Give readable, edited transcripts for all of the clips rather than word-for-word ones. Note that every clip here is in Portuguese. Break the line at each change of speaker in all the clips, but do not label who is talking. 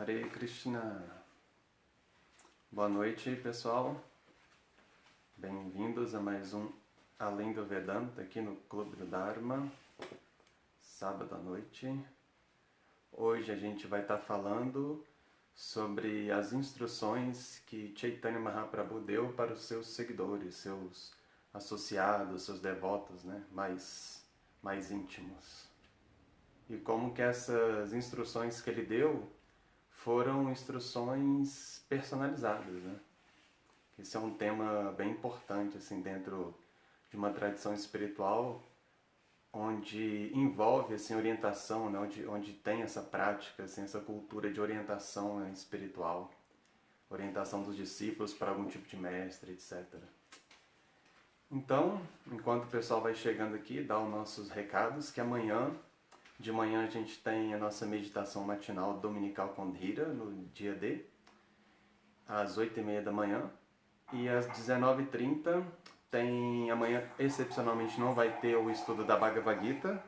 Hare Krishna. Boa noite, pessoal. Bem-vindos a mais um Além do Vedanta aqui no Clube do Dharma, sábado à noite. Hoje a gente vai estar falando sobre as instruções que Chaitanya Mahaprabhu deu para os seus seguidores, seus associados, seus devotos, né, mais íntimos. E como que essas instruções que ele deu foram instruções personalizadas, né? Esse é um tema bem importante assim, dentro de uma tradição espiritual onde envolve assim, orientação, né? onde tem essa prática, assim, essa cultura de orientação, né, espiritual, orientação dos discípulos para algum tipo de mestre, etc. Então, enquanto o pessoal vai chegando aqui, dá os nossos recados, que de manhã a gente tem a nossa meditação matinal dominical com Dhira, no dia D, às 8h30 da manhã. E às 19h30 amanhã excepcionalmente não vai ter o estudo da Bhagavad Gita.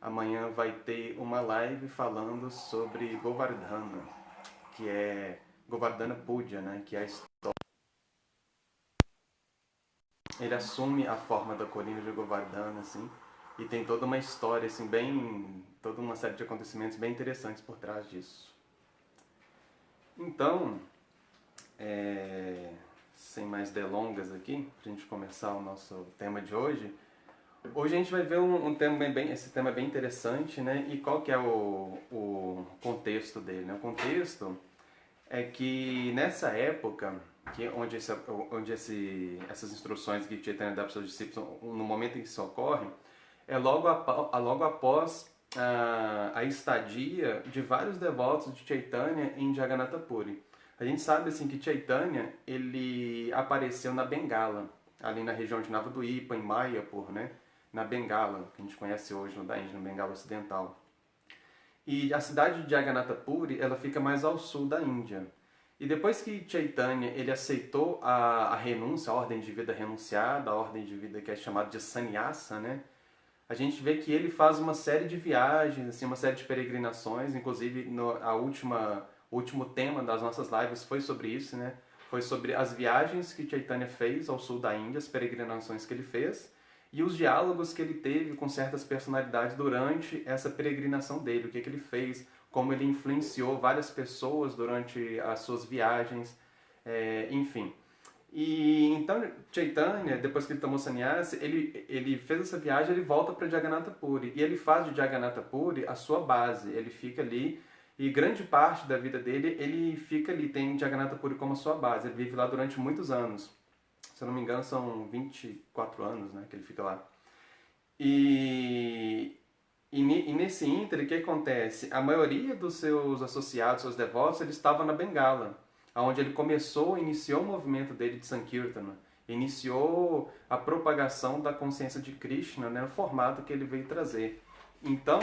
Amanhã vai ter uma live falando sobre Govardhana, que é Govardhana Puja, né? Que é a história. Ele assume a forma da colina de Govardhana, assim, e tem toda uma história, assim, toda uma série de acontecimentos bem interessantes por trás disso. Então, sem mais delongas aqui, para a gente começar o nosso tema de hoje. Hoje a gente vai ver um tema esse tema é bem interessante, né? E qual que é o contexto dele, né? O contexto é que nessa época, onde essas instruções que Chaitanya dá para os seus discípulos, no momento em que isso ocorre, é logo após a estadia de vários devotos de Chaitanya em Jagannatha Puri. A gente sabe assim, que Chaitanya ele apareceu na Bengala, ali na região de Navadvipa, em Mayapur, né? Na Bengala, que a gente conhece hoje da Índia, no Bengala Ocidental. E a cidade de Jagannatha Puri, ela fica mais ao sul da Índia. E depois que Chaitanya ele aceitou a renúncia, a ordem de vida renunciada, a ordem de vida que é chamada de sannyasa, né? A gente vê que ele faz uma série de viagens, assim, uma série de peregrinações, inclusive o último tema das nossas lives foi sobre isso, né? Foi sobre as viagens que Chaitanya fez ao sul da Índia, as peregrinações que ele fez, e os diálogos que ele teve com certas personalidades durante essa peregrinação dele, o que ele fez, como ele influenciou várias pessoas durante as suas viagens, enfim. E então Chaitanya, depois que ele tomou sannyasa, ele fez essa viagem, ele volta para Jagannatha Puri, e ele faz de Jagannatha Puri a sua base, ele fica ali, e grande parte da vida dele, ele fica ali, tem Jagannatha Puri como a sua base, ele vive lá durante muitos anos. Se eu não me engano, são 24 anos, né, que ele fica lá. E nesse ínterim, o que acontece? A maioria dos seus associados, seus devotos, eles estavam na Bengala, onde ele iniciou o movimento dele de Sankirtana, iniciou a propagação da consciência de Krishna, né, no formato que ele veio trazer. Então,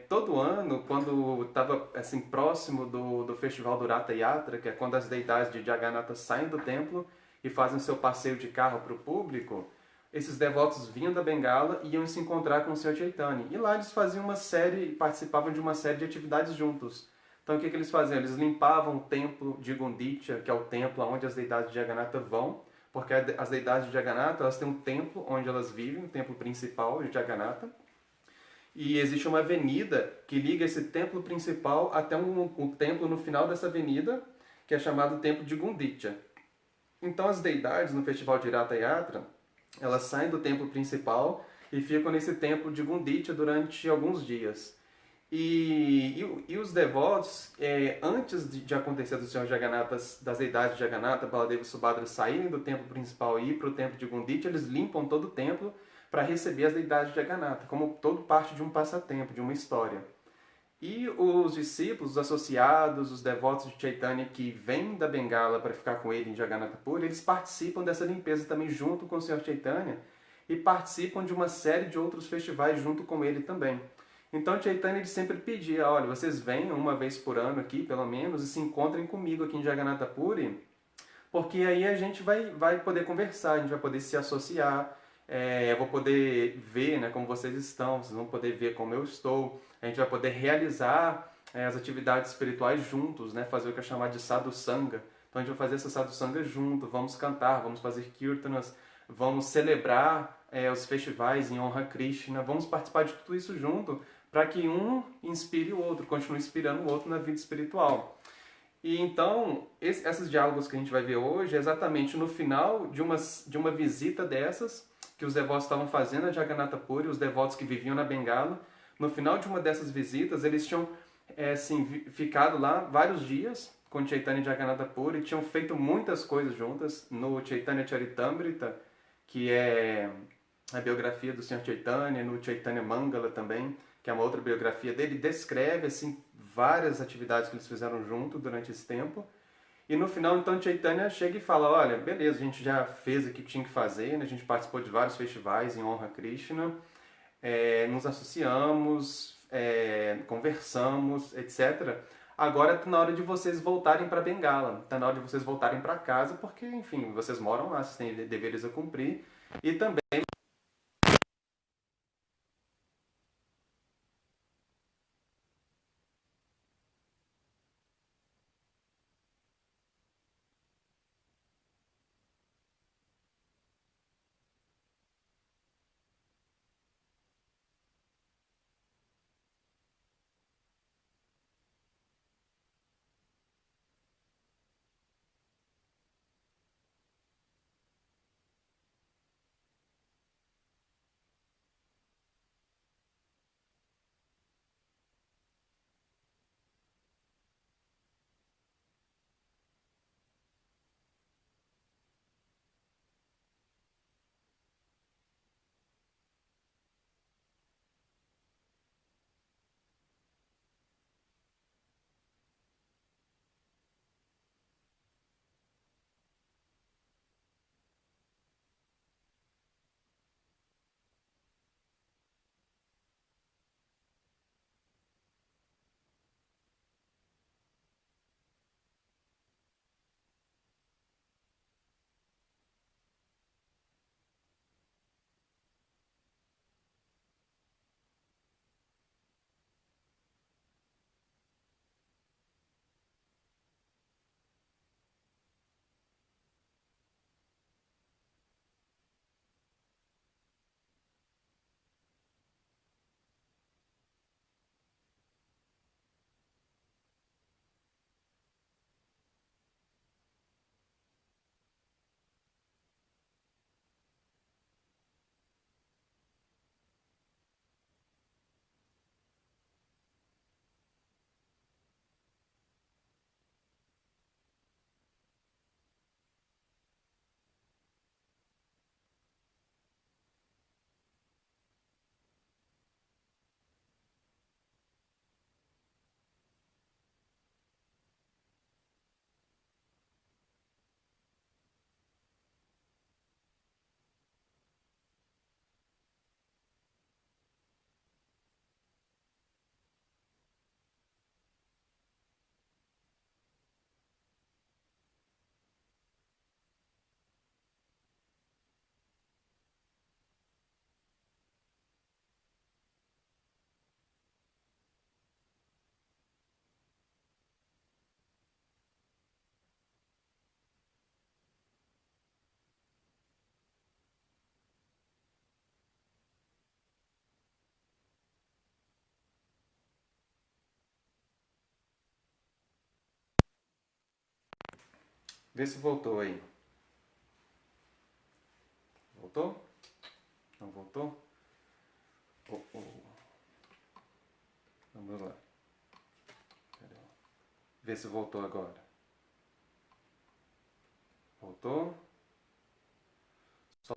todo ano, quando estava assim, próximo do festival do Ratha Yatra, que é quando as deidades de Jagannatha saem do templo e fazem seu passeio de carro para o público, esses devotos vinham da Bengala e iam se encontrar com o Sr. Chaitanya. E lá eles faziam participavam de uma série de atividades juntos. Então o que eles faziam? Eles limpavam o templo de Gundicha, que é o templo onde as deidades de Jagannatha vão, porque as deidades de Jagannatha, elas têm um templo onde elas vivem, o templo principal de Jagannatha. E existe uma avenida que liga esse templo principal até um templo no final dessa avenida, que é chamado Templo de Gundicha. Então as deidades no festival de Ratha Yatra, elas saem do templo principal e ficam nesse templo de Gundicha durante alguns dias. E os devotos, antes de acontecer do Senhor Jagannatha, das deidades de Jagannatha, Baladeva e Subhadra saírem do templo principal e ir para o templo de Gundicha, eles limpam todo o templo para receber as deidades de Jagannatha, como todo parte de um passatempo, de uma história. E os discípulos, os associados, os devotos de Chaitanya que vêm da Bengala para ficar com ele em Jagannatha Puri, eles participam dessa limpeza também junto com o Sr. Chaitanya e participam de uma série de outros festivais junto com ele também. Então Chaitanya ele sempre pedia, olha, vocês venham uma vez por ano aqui, pelo menos, e se encontrem comigo aqui em Jagannatha Puri, porque aí a gente vai poder conversar, a gente vai poder se associar, eu vou poder ver, né, como vocês estão, vocês vão poder ver como eu estou, a gente vai poder realizar as atividades espirituais juntos, né? Fazer o que é chamado de sadhusanga. Então a gente vai fazer essa sadhusanga junto, vamos cantar, vamos fazer kirtanas, vamos celebrar os festivais em honra a Krishna, vamos participar de tudo isso junto, para que um inspire o outro, continue inspirando o outro na vida espiritual. E então, esses diálogos que a gente vai ver hoje é exatamente no final de uma visita dessas que os devotos estavam fazendo a Jagannatha Puri, os devotos que viviam na Bengala. No final de uma dessas visitas, eles tinham assim, ficado lá vários dias com Chaitanya Jagannatha Puri, tinham feito muitas coisas juntas no Chaitanya Charitamrita, que é a biografia do Senhor Chaitanya, no Chaitanya Mangala também, que é uma outra biografia dele, descreve assim várias atividades que eles fizeram junto durante esse tempo. E no final, então, Chaitanya chega e fala, olha, beleza, a gente já fez o que tinha que fazer, né? A gente participou de vários festivais em honra a Krishna, nos associamos, conversamos, etc. Agora está na hora de vocês voltarem para Bengala, está na hora de vocês voltarem para casa, porque, enfim, vocês moram lá, vocês têm deveres a cumprir. E também vê se voltou aí. Voltou? Não voltou? Oh, oh. Vamos lá. Vê se voltou agora. Voltou? Só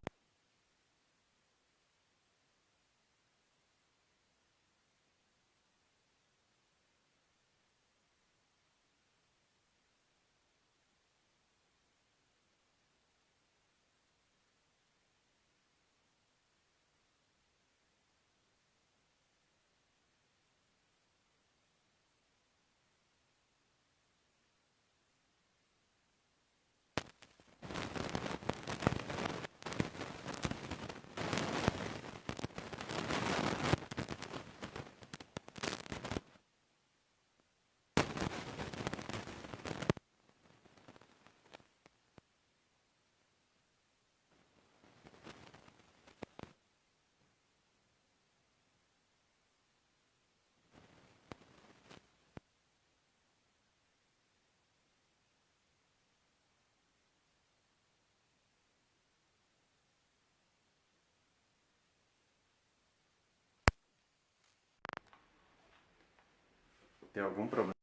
ter algum problema.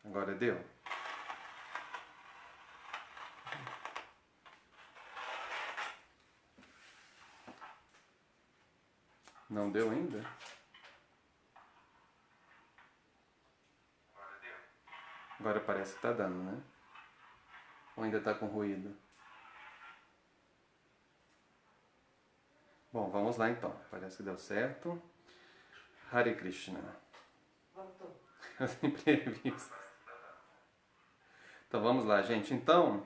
Agora deu? Não deu ainda? Agora parece que tá dando, né? Ou ainda tá com ruído? Bom, vamos lá então. Parece que deu certo. Hare Krishna.
Voltou.
Imprevisto. Então vamos lá, gente. Então,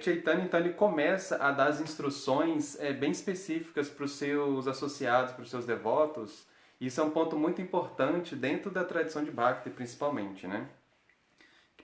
Chaitanya então, ele começa a dar as instruções bem específicas para os seus associados, para os seus devotos. Isso é um ponto muito importante dentro da tradição de Bhakti, principalmente, né?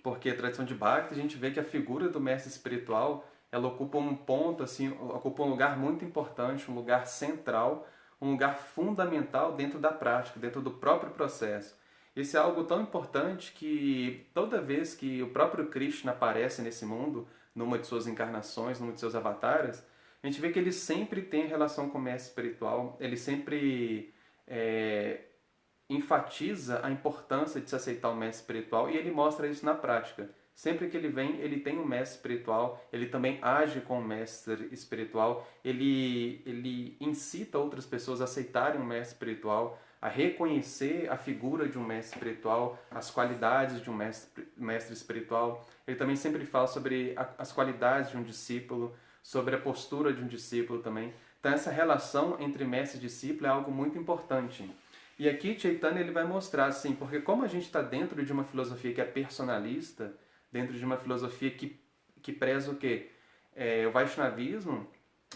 Porque a tradição de Bhakti, a gente vê que a figura do mestre espiritual, ela ocupa um ponto, assim, ocupa um lugar muito importante, um lugar central, um lugar fundamental dentro da prática, dentro do próprio processo. Isso é algo tão importante que toda vez que o próprio Krishna aparece nesse mundo, numa de suas encarnações, numa de seus avatares, a gente vê que ele sempre tem relação com o mestre espiritual, ele sempre enfatiza a importância de se aceitar o mestre espiritual e ele mostra isso na prática. Sempre que ele vem, ele tem um mestre espiritual, ele também age com o mestre espiritual, ele incita outras pessoas a aceitarem um mestre espiritual, a reconhecer a figura de um mestre espiritual, as qualidades de um mestre espiritual. Ele também sempre fala sobre as qualidades de um discípulo, sobre a postura de um discípulo também. Então essa relação entre mestre e discípulo é algo muito importante. E aqui Chaitanya ele vai mostrar assim, porque como a gente está dentro de uma filosofia que é personalista, dentro de uma filosofia que preza o quê? O Vaishnavismo,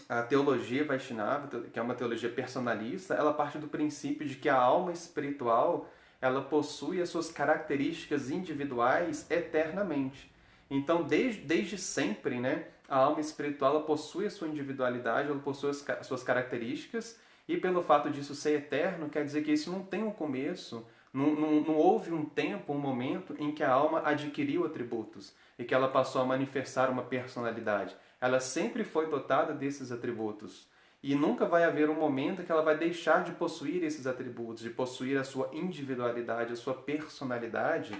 a teologia Vaishnava, que é uma teologia personalista, ela parte do princípio de que a alma espiritual ela possui as suas características individuais eternamente. Então, desde sempre, né, a alma espiritual ela possui a sua individualidade, ela possui as suas características, e pelo fato disso ser eterno, quer dizer que isso não tem um começo, não houve um tempo, um momento em que a alma adquiriu atributos e que ela passou a manifestar uma personalidade. Ela sempre foi dotada desses atributos. E nunca vai haver um momento em que ela vai deixar de possuir esses atributos, de possuir a sua individualidade, a sua personalidade.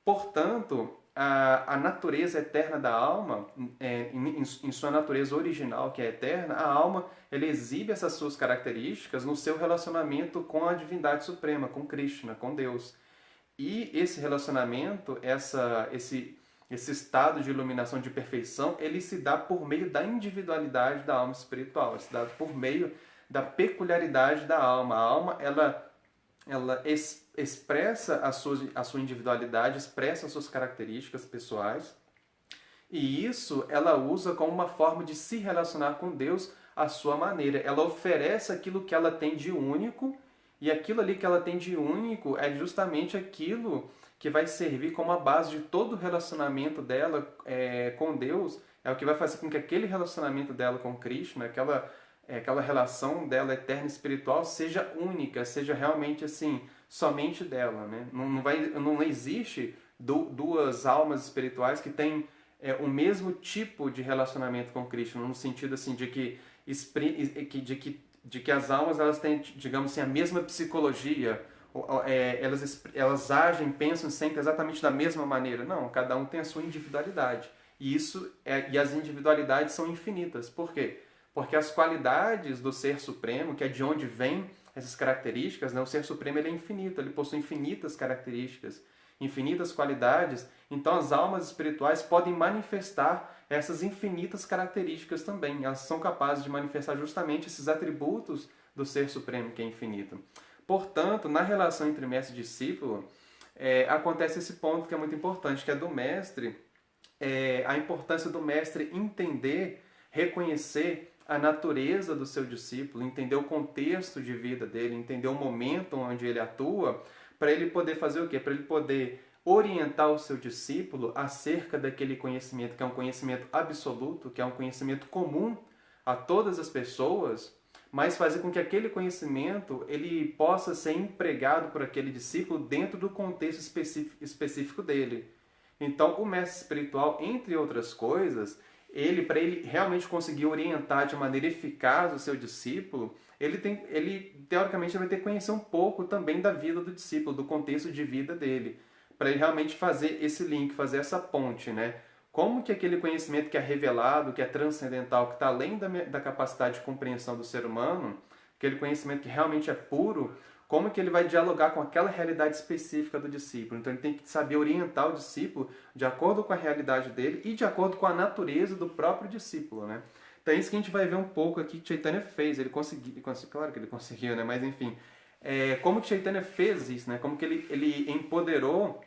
Portanto, a natureza eterna da alma, em sua natureza original, que é eterna, a alma ela exibe essas suas características no seu relacionamento com a divindade suprema, com Krishna, com Deus. E esse relacionamento, esse estado de iluminação, de perfeição, ele se dá por meio da individualidade da alma espiritual, ele se dá por meio da peculiaridade da alma. A alma, ela expressa a sua individualidade, expressa as suas características pessoais, e isso ela usa como uma forma de se relacionar com Deus à sua maneira. Ela oferece aquilo que ela tem de único E aquilo ali que ela tem de único é justamente aquilo que vai servir como a base de todo o relacionamento dela com Deus, é o que vai fazer com que aquele relacionamento dela com Krishna, aquela relação dela eterna espiritual seja única, seja realmente assim, somente dela, né? Não existe duas almas espirituais que têm o mesmo tipo de relacionamento com Krishna, no sentido assim de que as almas elas têm, digamos assim, a mesma psicologia, elas agem, pensam, sentem exatamente da mesma maneira. Não, cada um tem a sua individualidade. E as individualidades são infinitas. Por quê? Porque as qualidades do Ser Supremo, que é de onde vêm essas características, né? O Ser Supremo ele é infinito, ele possui infinitas características, infinitas qualidades. Então as almas espirituais podem manifestar essas infinitas características também. Elas são capazes de manifestar justamente esses atributos do Ser Supremo, que é infinito. Portanto, na relação entre mestre e discípulo, acontece esse ponto que é muito importante, que é do mestre, a importância do mestre entender, reconhecer a natureza do seu discípulo, entender o contexto de vida dele, entender o momento onde ele atua, para ele poder fazer o quê? Para ele poder orientar o seu discípulo acerca daquele conhecimento que é um conhecimento absoluto, que é um conhecimento comum a todas as pessoas, mas fazer com que aquele conhecimento ele possa ser empregado por aquele discípulo dentro do contexto específico dele. Então, o mestre espiritual, entre outras coisas, para ele realmente conseguir orientar de maneira eficaz o seu discípulo, ele teoricamente vai ter que conhecer um pouco também da vida do discípulo, do contexto de vida dele, para ele realmente fazer esse link, fazer essa ponte, né? Como que aquele conhecimento que é revelado, que é transcendental, que está além da capacidade de compreensão do ser humano, aquele conhecimento que realmente é puro, como que ele vai dialogar com aquela realidade específica do discípulo. Então ele tem que saber orientar o discípulo de acordo com a realidade dele e de acordo com a natureza do próprio discípulo, né? Então é isso que a gente vai ver um pouco aqui que Chaitanya fez. Ele conseguiu, claro que ele conseguiu, né? Mas enfim, como que Chaitanya fez isso, né? Como que ele empoderou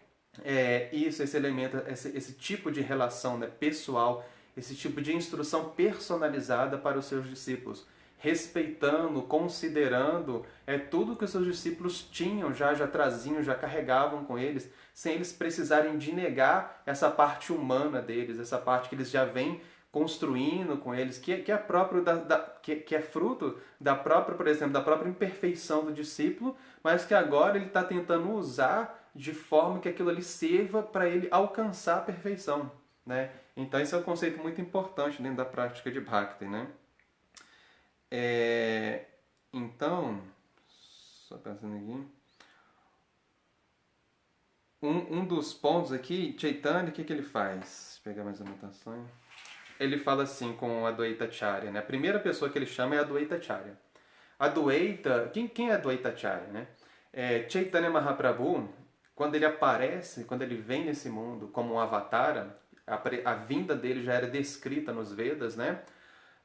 esse elemento, esse tipo de relação, né, pessoal, esse tipo de instrução personalizada para os seus discípulos, respeitando, considerando tudo que os seus discípulos tinham, já traziam, já carregavam com eles, sem eles precisarem de negar essa parte humana deles, essa parte que eles já vêm construindo com eles, que é próprio que é fruto da própria, por exemplo, da própria imperfeição do discípulo, mas que agora ele está tentando usar de forma que aquilo ali sirva para ele alcançar a perfeição, né? Então esse é um conceito muito importante dentro da prática de Bhakti, né? Então, só pensando aqui, um dos pontos aqui, Chaitanya, o que ele faz? Deixa eu pegar mais anotações. Ele fala assim com a Adwaita Acharya, né? A primeira pessoa que ele chama é a Adwaita Acharya. Adwaita, quem é Adwaita Acharya, né? Chaitanya Mahaprabhu, quando ele aparece, quando ele vem nesse mundo como um avatara, a vinda dele já era descrita nos Vedas, né?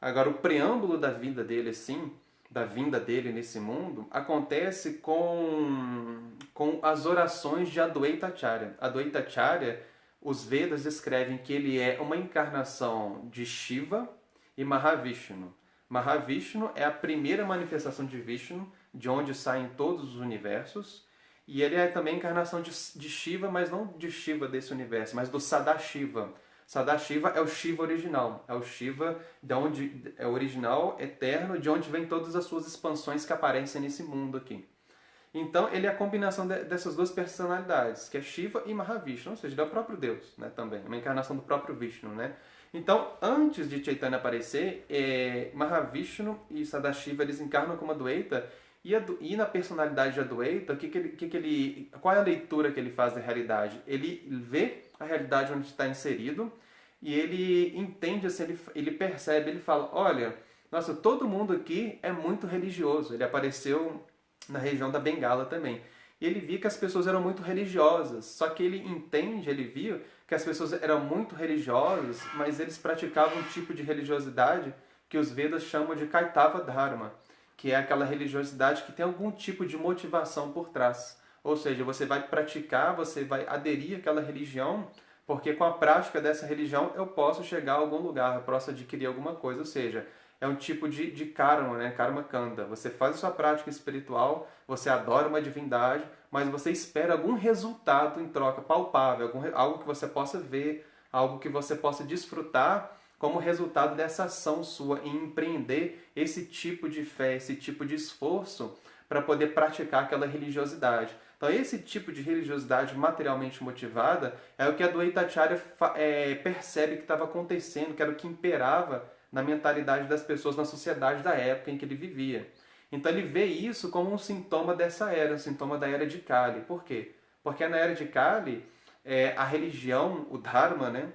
Agora, o preâmbulo da vida dele, assim, da vinda dele nesse mundo, acontece com as orações de Adwaita Acharya. Adwaita Acharya, os Vedas descrevem que ele é uma encarnação de Shiva e Mahavishnu. Mahavishnu é a primeira manifestação de Vishnu, de onde saem todos os universos, e ele é também a encarnação de Shiva, mas não de Shiva desse universo, mas do Sadashiva. Sadashiva é o Shiva original, é o Shiva é o original, eterno, de onde vem todas as suas expansões que aparecem nesse mundo aqui. Então, ele é a combinação dessas duas personalidades, que é Shiva e Mahavishnu, ou seja, ele é o próprio Deus, né, também, uma encarnação do próprio Vishnu, né? Então, antes de Chaitanya aparecer, Mahavishnu e Sadashiva, eles encarnam como Adwaita, e na personalidade de Adwaita, qual é a leitura que ele faz da realidade? Ele vê a realidade onde está inserido e ele entende, assim, ele percebe, ele fala, olha, nossa, todo mundo aqui é muito religioso. Ele apareceu na região da Bengala também. E ele viu que as pessoas eram muito religiosas, só que ele viu que as pessoas eram muito religiosas, mas eles praticavam um tipo de religiosidade que os Vedas chamam de Kaitava Dharma, que é aquela religiosidade que tem algum tipo de motivação por trás. Ou seja, você vai praticar, você vai aderir àquela religião, porque com a prática dessa religião eu posso chegar a algum lugar, eu posso adquirir alguma coisa. Ou seja, é um tipo de karma, né? Karma kanda. Você faz a sua prática espiritual, você adora uma divindade, mas você espera algum resultado em troca, palpável, algo que você possa ver, algo que você possa desfrutar como resultado dessa ação sua em empreender esse tipo de fé, esse tipo de esforço para poder praticar aquela religiosidade. Então, esse tipo de religiosidade materialmente motivada é o que a Adwaita Acharya percebe que estava acontecendo, que era o que imperava na mentalidade das pessoas na sociedade da época em que ele vivia. Então, ele vê isso como um sintoma dessa era, um sintoma da era de Kali. Por quê? Porque na era de Kali, a religião, o Dharma, né,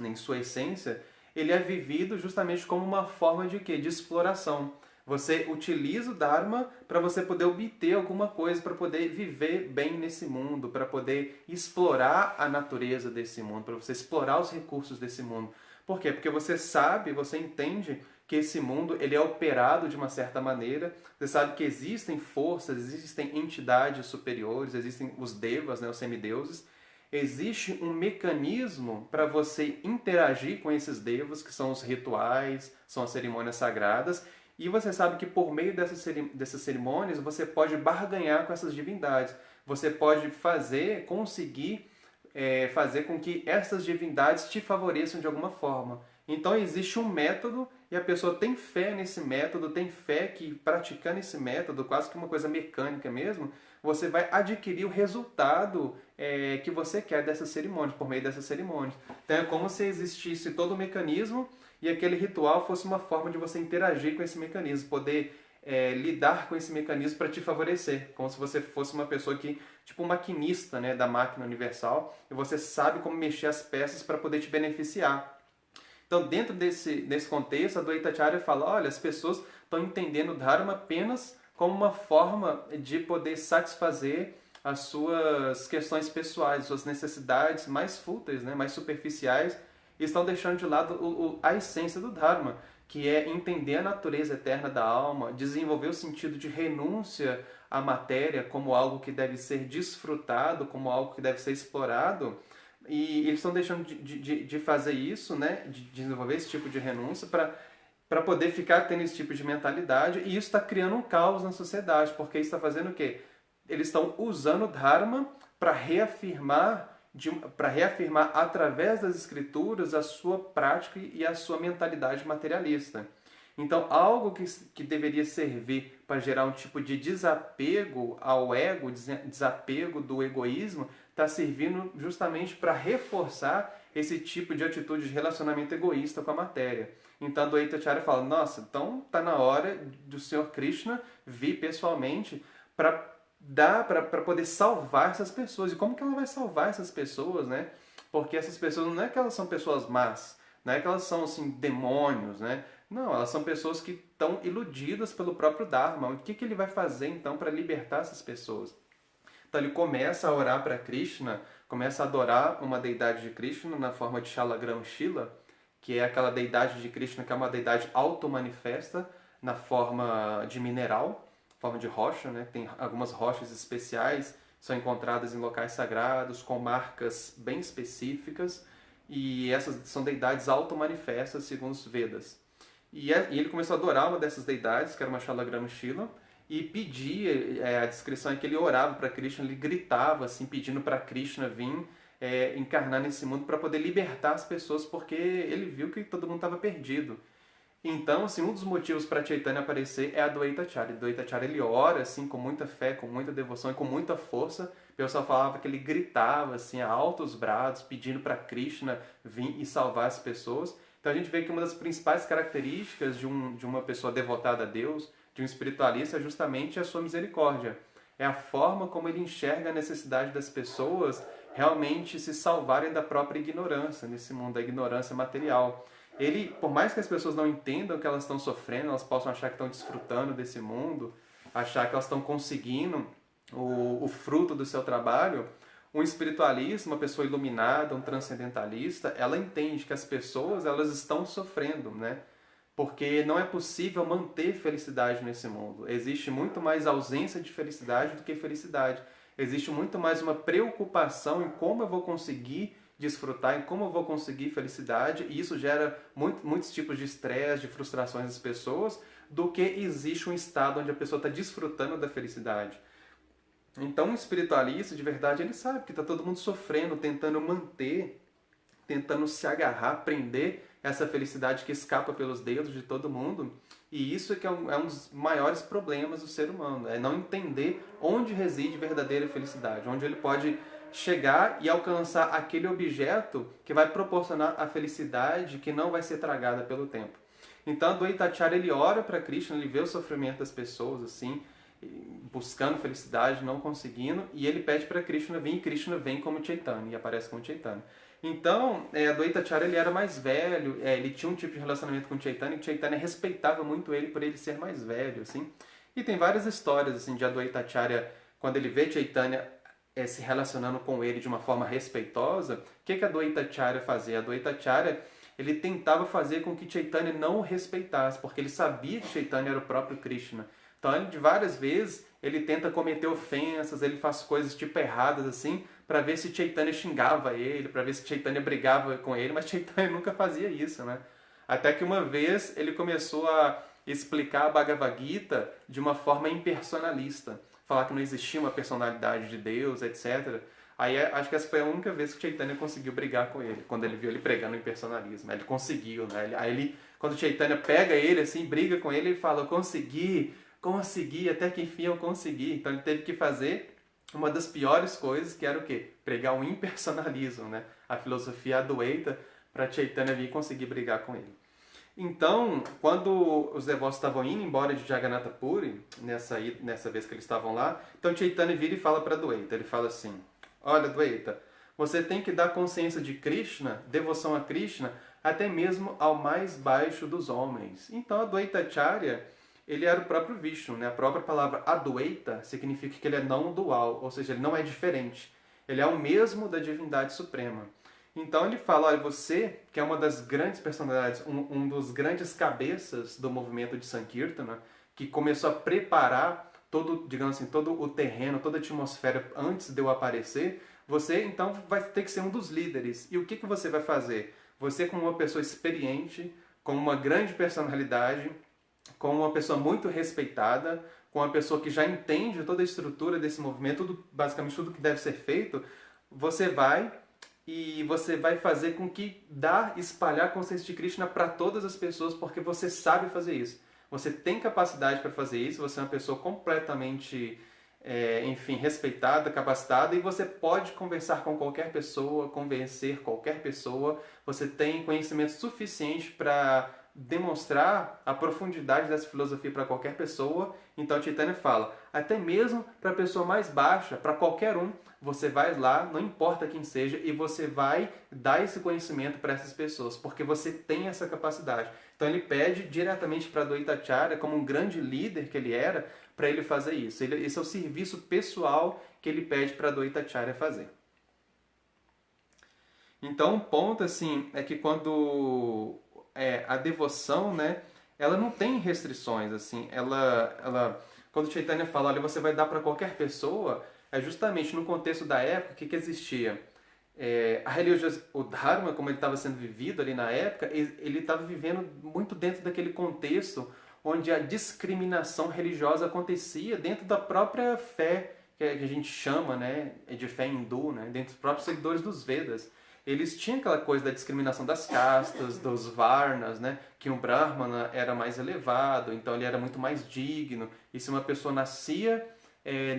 em sua essência, ele é vivido justamente como uma forma de quê? De exploração. Você utiliza o Dharma para você poder obter alguma coisa, para poder viver bem nesse mundo, para poder explorar a natureza desse mundo, para você explorar os recursos desse mundo. Por quê? Porque você sabe, você entende que esse mundo ele é operado de uma certa maneira, você sabe que existem forças, existem entidades superiores, existem os devas, né, os semideuses, existe um mecanismo para você interagir com esses devas, que são os rituais, são as cerimônias sagradas, e você sabe que por meio dessas cerimônias você pode barganhar com essas divindades. Você pode conseguir fazer com que essas divindades te favoreçam de alguma forma. Então existe um método e a pessoa tem fé nesse método, tem fé que praticando esse método, quase que uma coisa mecânica mesmo, você vai adquirir o resultado que você quer dessas cerimônias, por meio dessas cerimônias. Então é como se existisse todo o mecanismo e aquele ritual fosse uma forma de você interagir com esse mecanismo, poder lidar com esse mecanismo para te favorecer, como se você fosse uma pessoa que, tipo um maquinista, né, da máquina universal, e você sabe como mexer as peças para poder te beneficiar. Então, dentro desse contexto, a Adwaita Acharya fala, olha, as pessoas estão entendendo o Dharma apenas como uma forma de poder satisfazer as suas questões pessoais, suas necessidades mais fúteis, né, mais superficiais, e estão deixando de lado a essência do Dharma, que é entender a natureza eterna da alma, desenvolver o sentido de renúncia à matéria como algo que deve ser desfrutado, como algo que deve ser explorado, e eles estão deixando de fazer isso, né, de desenvolver esse tipo de renúncia para poder ficar tendo esse tipo de mentalidade, e isso está criando um caos na sociedade, porque isso está fazendo o quê? Eles estão usando o Dharma para reafirmar através das escrituras a sua prática e a sua mentalidade materialista. Então, algo que deveria servir para gerar um tipo de desapego ao ego, desapego do egoísmo, está servindo justamente para reforçar esse tipo de atitude de relacionamento egoísta com a matéria. Então, a Adwaita Acharya fala, nossa, então está na hora do Senhor Krishna vir pessoalmente para poder salvar essas pessoas. E como que ela vai salvar essas pessoas, né? Porque essas pessoas não é que elas são pessoas más, não é que elas são assim demônios, né? Não, elas são pessoas que estão iludidas pelo próprio Dharma. O que ele vai fazer então para libertar essas pessoas? Então ele começa a orar para Krishna, começa a adorar uma deidade de Krishna na forma de Shalagram Shila, que é aquela deidade de Krishna que é uma deidade auto-manifesta na forma de mineral, forma de rocha, né? Tem algumas rochas especiais, são encontradas em locais sagrados, com marcas bem específicas, e essas são deidades auto-manifestas, segundo os Vedas. E ele começou a adorar uma dessas deidades, que era uma Shalagram Shila, e pedia, a descrição é que ele orava para Krishna, ele gritava, assim, pedindo para Krishna vir encarnar nesse mundo para poder libertar as pessoas, porque ele viu que todo mundo estava perdido. Então, assim, um dos motivos para Chaitanya aparecer é a Adwaita Acharya. A Adwaita Acharya, ele ora, assim, com muita fé, com muita devoção e com muita força. O pessoal falava que ele gritava, assim, a altos brados, pedindo para Krishna vir e salvar as pessoas. Então a gente vê que uma das principais características de uma pessoa devotada a Deus, de um espiritualista, é justamente a sua misericórdia. É a forma como ele enxerga a necessidade das pessoas realmente se salvarem da própria ignorância, nesse mundo da ignorância material. Ele, por mais que as pessoas não entendam que elas estão sofrendo, elas possam achar que estão desfrutando desse mundo, achar que elas estão conseguindo o fruto do seu trabalho, um espiritualista, uma pessoa iluminada, um transcendentalista, ela entende que as pessoas elas estão sofrendo, né? Porque não é possível manter felicidade nesse mundo. Existe muito mais ausência de felicidade do que felicidade. Existe muito mais uma preocupação em como eu vou conseguir desfrutar, em como eu vou conseguir felicidade, e isso gera muitos tipos de estresse, de frustrações das pessoas, do que existe um estado onde a pessoa está desfrutando da felicidade. Então, um espiritualista, de verdade, ele sabe que está todo mundo sofrendo, tentando manter, tentando se agarrar, prender essa felicidade que escapa pelos dedos de todo mundo. E isso é que é um dos maiores problemas do ser humano, é não entender onde reside verdadeira felicidade, onde ele pode chegar e alcançar aquele objeto que vai proporcionar a felicidade que não vai ser tragada pelo tempo. Então, Adwaita Acharya, ele ora para Krishna, ele vê o sofrimento das pessoas, assim, buscando felicidade, não conseguindo, e ele pede para Krishna vir, e Krishna vem como Chaitanya, e aparece como Chaitanya. Então, Adwaita Acharya, ele era mais velho, ele tinha um tipo de relacionamento com Chaitanya, e Chaitanya respeitava muito ele por ele ser mais velho, assim. E tem várias histórias, assim, de Adwaita Acharya, quando ele vê Chaitanya se relacionando com ele de uma forma respeitosa, o que Adwaita Acharya fazia? Adwaita Acharya, ele tentava fazer com que Chaitanya não o respeitasse, porque ele sabia que Chaitanya era o próprio Krishna. Então, ele, de várias vezes, ele tenta cometer ofensas, ele faz coisas tipo erradas assim, para ver se Chaitanya xingava ele, para ver se Chaitanya brigava com ele, mas Chaitanya nunca fazia isso, né? Até que uma vez ele começou a explicar a Bhagavad Gita de uma forma impersonalista, falar que não existia uma personalidade de Deus, etc. Aí acho que essa foi a única vez que Chaitanya conseguiu brigar com ele, quando ele viu ele pregando em personalismo. Ele conseguiu, né? Aí ele, quando Chaitanya pega ele assim, briga com ele, ele fala: "Eu consegui, até que enfim eu consegui". Então ele teve que fazer uma das piores coisas, que era o quê? Pregar o impersonalismo, né? A filosofia Adwaita, para Chaitanya vir conseguir brigar com ele. Então, quando os devotos estavam indo embora de Jagannatha Puri, nessa vez que eles estavam lá, então Chaitanya vira e fala para Adwaita, ele fala assim: "Olha, Adwaita, você tem que dar consciência de Krishna, devoção a Krishna, até mesmo ao mais baixo dos homens". Então, Adwaita Acharya, ele era o próprio Vishnu, né? A própria palavra Adwaita significa que ele é não dual, ou seja, ele não é diferente. Ele é o mesmo da divindade suprema. Então ele fala: olha, você, que é uma das grandes personalidades, um dos grandes cabeças do movimento de Sankirtana, que começou a preparar todo, digamos assim, todo o terreno, toda a atmosfera antes de eu aparecer, você então vai ter que ser um dos líderes. E o que você vai fazer? Você, como uma pessoa experiente, com uma grande personalidade, com uma pessoa muito respeitada, com uma pessoa que já entende toda a estrutura desse movimento, basicamente tudo que deve ser feito, você vai fazer com que espalhar a consciência de Krishna para todas as pessoas, porque você sabe fazer isso. Você tem capacidade para fazer isso, você é uma pessoa completamente, enfim, respeitada, capacitada, e você pode conversar com qualquer pessoa, convencer qualquer pessoa, você tem conhecimento suficiente para demonstrar a profundidade dessa filosofia para qualquer pessoa. Então Chaitanya fala, até mesmo para a pessoa mais baixa, para qualquer um, você vai lá, não importa quem seja, e você vai dar esse conhecimento para essas pessoas, porque você tem essa capacidade. Então ele pede diretamente para Adwaita Acharya, como um grande líder que ele era, para ele fazer isso. Esse é o serviço pessoal que ele pede para Adwaita Acharya fazer. Então um ponto assim é que quando a devoção, né, ela não tem restrições, assim, quando Chaitanya fala, olha, você vai dar para qualquer pessoa, é justamente no contexto da época que existia a religiosidade, o Dharma, como ele estava sendo vivido ali na época, ele estava vivendo muito dentro daquele contexto onde a discriminação religiosa acontecia dentro da própria fé que a gente chama, né, de fé hindu, né, dentro dos próprios seguidores dos Vedas. Eles tinham aquela coisa da discriminação das castas, dos varnas, né? Que um brahmana era mais elevado, então ele era muito mais digno. E se uma pessoa nascia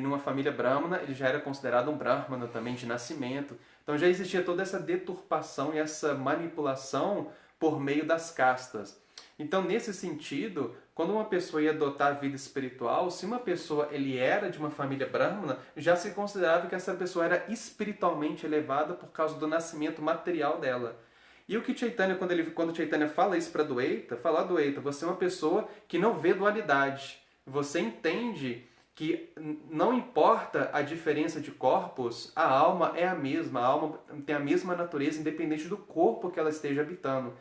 numa família brahmana, ele já era considerado um brahmana também de nascimento. Então já existia toda essa deturpação e essa manipulação por meio das castas. Então, nesse sentido, quando uma pessoa ia adotar a vida espiritual, se uma pessoa ele era de uma família brahmana, já se considerava que essa pessoa era espiritualmente elevada por causa do nascimento material dela. E o que Chaitanya, quando Chaitanya fala isso para Adwaita, fala: Adwaita, você é uma pessoa que não vê dualidade. Você entende que não importa a diferença de corpos, a alma é a mesma, a alma tem a mesma natureza, independente do corpo que ela esteja habitando.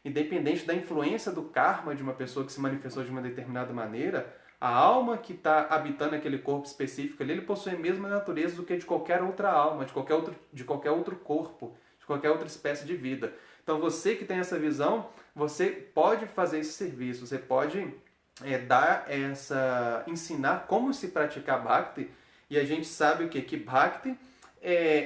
Independente da influência do karma de uma pessoa que se manifestou de uma determinada maneira, a alma que está habitando aquele corpo específico ali, ele possui a mesma natureza do que de qualquer outra alma, de qualquer outro corpo, de qualquer outra espécie de vida. Então você que tem essa visão, você pode fazer esse serviço, você pode ensinar como se praticar Bhakti, e a gente sabe o quê? Que Bhakti,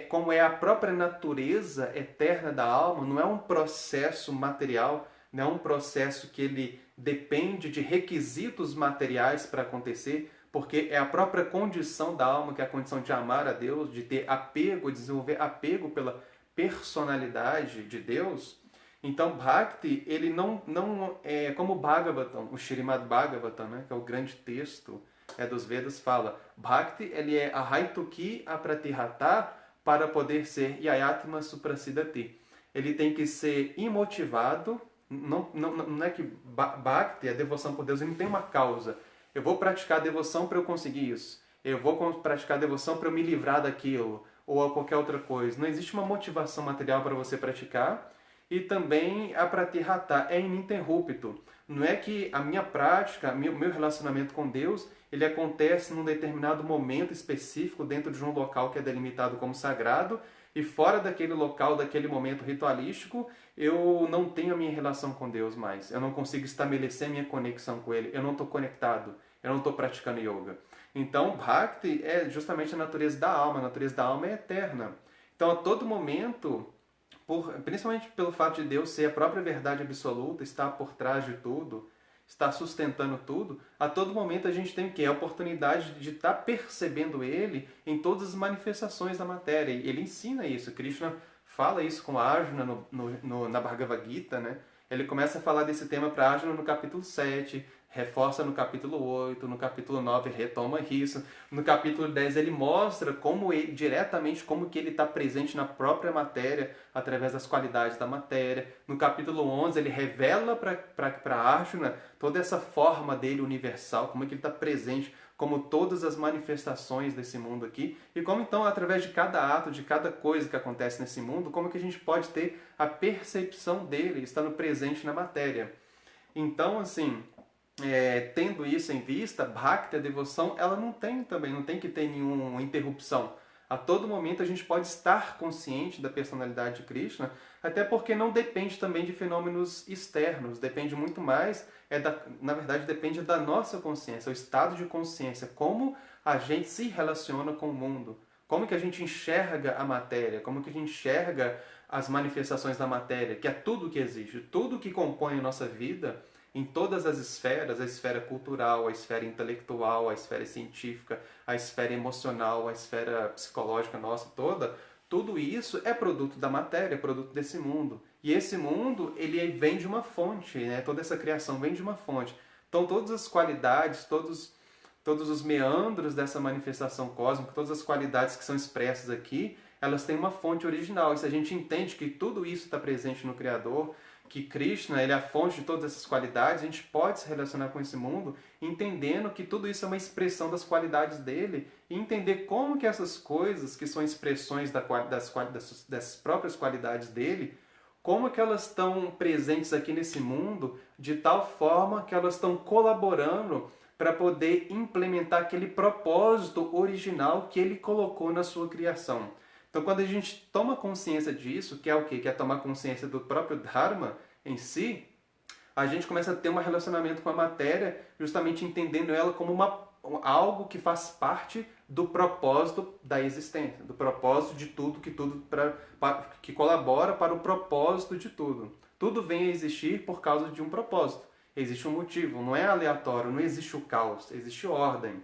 como é a própria natureza eterna da alma, não é um processo material, não é um processo que ele depende de requisitos materiais para acontecer, porque é a própria condição da alma, que é a condição de amar a Deus, de ter apego, desenvolver apego pela personalidade de Deus. Então, Bhakti, ele não é como o Bhagavatam, o Srimad Bhagavatam, né, que é o grande texto dos Vedas, fala. Bhakti, ele é ahaituki apratihata para poder ser yayatma suprasidati. Ele tem que ser imotivado, não é que Bhakti, a devoção por Deus, ele não tem uma causa. Eu vou praticar a devoção para eu conseguir isso. Eu vou praticar a devoção para eu me livrar daquilo, ou qualquer outra coisa. Não existe uma motivação material para você praticar. E também a pratihata é ininterrupto. Não é que a minha prática, meu relacionamento com Deus, ele acontece num determinado momento específico dentro de um local que é delimitado como sagrado, e fora daquele local, daquele momento ritualístico, eu não tenho a minha relação com Deus mais. Eu não consigo estabelecer a minha conexão com Ele. Eu não estou conectado. Eu não estou praticando yoga. Então, Bhakti é justamente a natureza da alma. A natureza da alma é eterna. Então, a todo momento, principalmente pelo fato de Deus ser a própria verdade absoluta, estar por trás de tudo, estar sustentando tudo, a todo momento a gente tem o quê? A oportunidade de estar percebendo Ele em todas as manifestações da matéria. Ele ensina isso. Krishna fala isso com Arjuna na Bhagavad Gita, né? Ele começa a falar desse tema para Arjuna no capítulo 7, reforça no capítulo 8, no capítulo 9 retoma isso, no capítulo 10 ele mostra diretamente como que ele está presente na própria matéria, através das qualidades da matéria. No capítulo 11 ele revela para Arjuna toda essa forma dele universal, como é que ele está presente, como todas as manifestações desse mundo aqui, e como então, através de cada ato, de cada coisa que acontece nesse mundo, como que a gente pode ter a percepção dele, estando presente na matéria. Então, assim, tendo isso em vista, Bhakti, a devoção, ela não tem que ter nenhuma interrupção. A todo momento a gente pode estar consciente da personalidade de Krishna, até porque não depende também de fenômenos externos, depende muito mais, na verdade depende da nossa consciência, o estado de consciência, como a gente se relaciona com o mundo, como que a gente enxerga a matéria, como que a gente enxerga as manifestações da matéria, que é tudo que existe, tudo que compõe a nossa vida, em todas as esferas, a esfera cultural, a esfera intelectual, a esfera científica, a esfera emocional, a esfera psicológica nossa toda, tudo isso é produto da matéria, é produto desse mundo. E esse mundo, ele vem de uma fonte, né? Toda essa criação vem de uma fonte. Então todas as qualidades, todos os meandros dessa manifestação cósmica, todas as qualidades que são expressas aqui, elas têm uma fonte original. E se a gente entende que tudo isso está presente no Criador, que Krishna, ele é a fonte de todas essas qualidades, a gente pode se relacionar com esse mundo entendendo que tudo isso é uma expressão das qualidades dele e entender como que essas coisas, que são expressões das próprias qualidades dele, como que elas estão presentes aqui nesse mundo de tal forma que elas estão colaborando para poder implementar aquele propósito original que ele colocou na sua criação. Então, quando a gente toma consciência disso, que é o quê? Que é tomar consciência do próprio Dharma em si, a gente começa a ter um relacionamento com a matéria, justamente entendendo ela como algo que faz parte do propósito da existência, do propósito de tudo, que colabora para o propósito de tudo. Tudo vem a existir por causa de um propósito. Existe um motivo, não é aleatório, não existe o caos, existe ordem.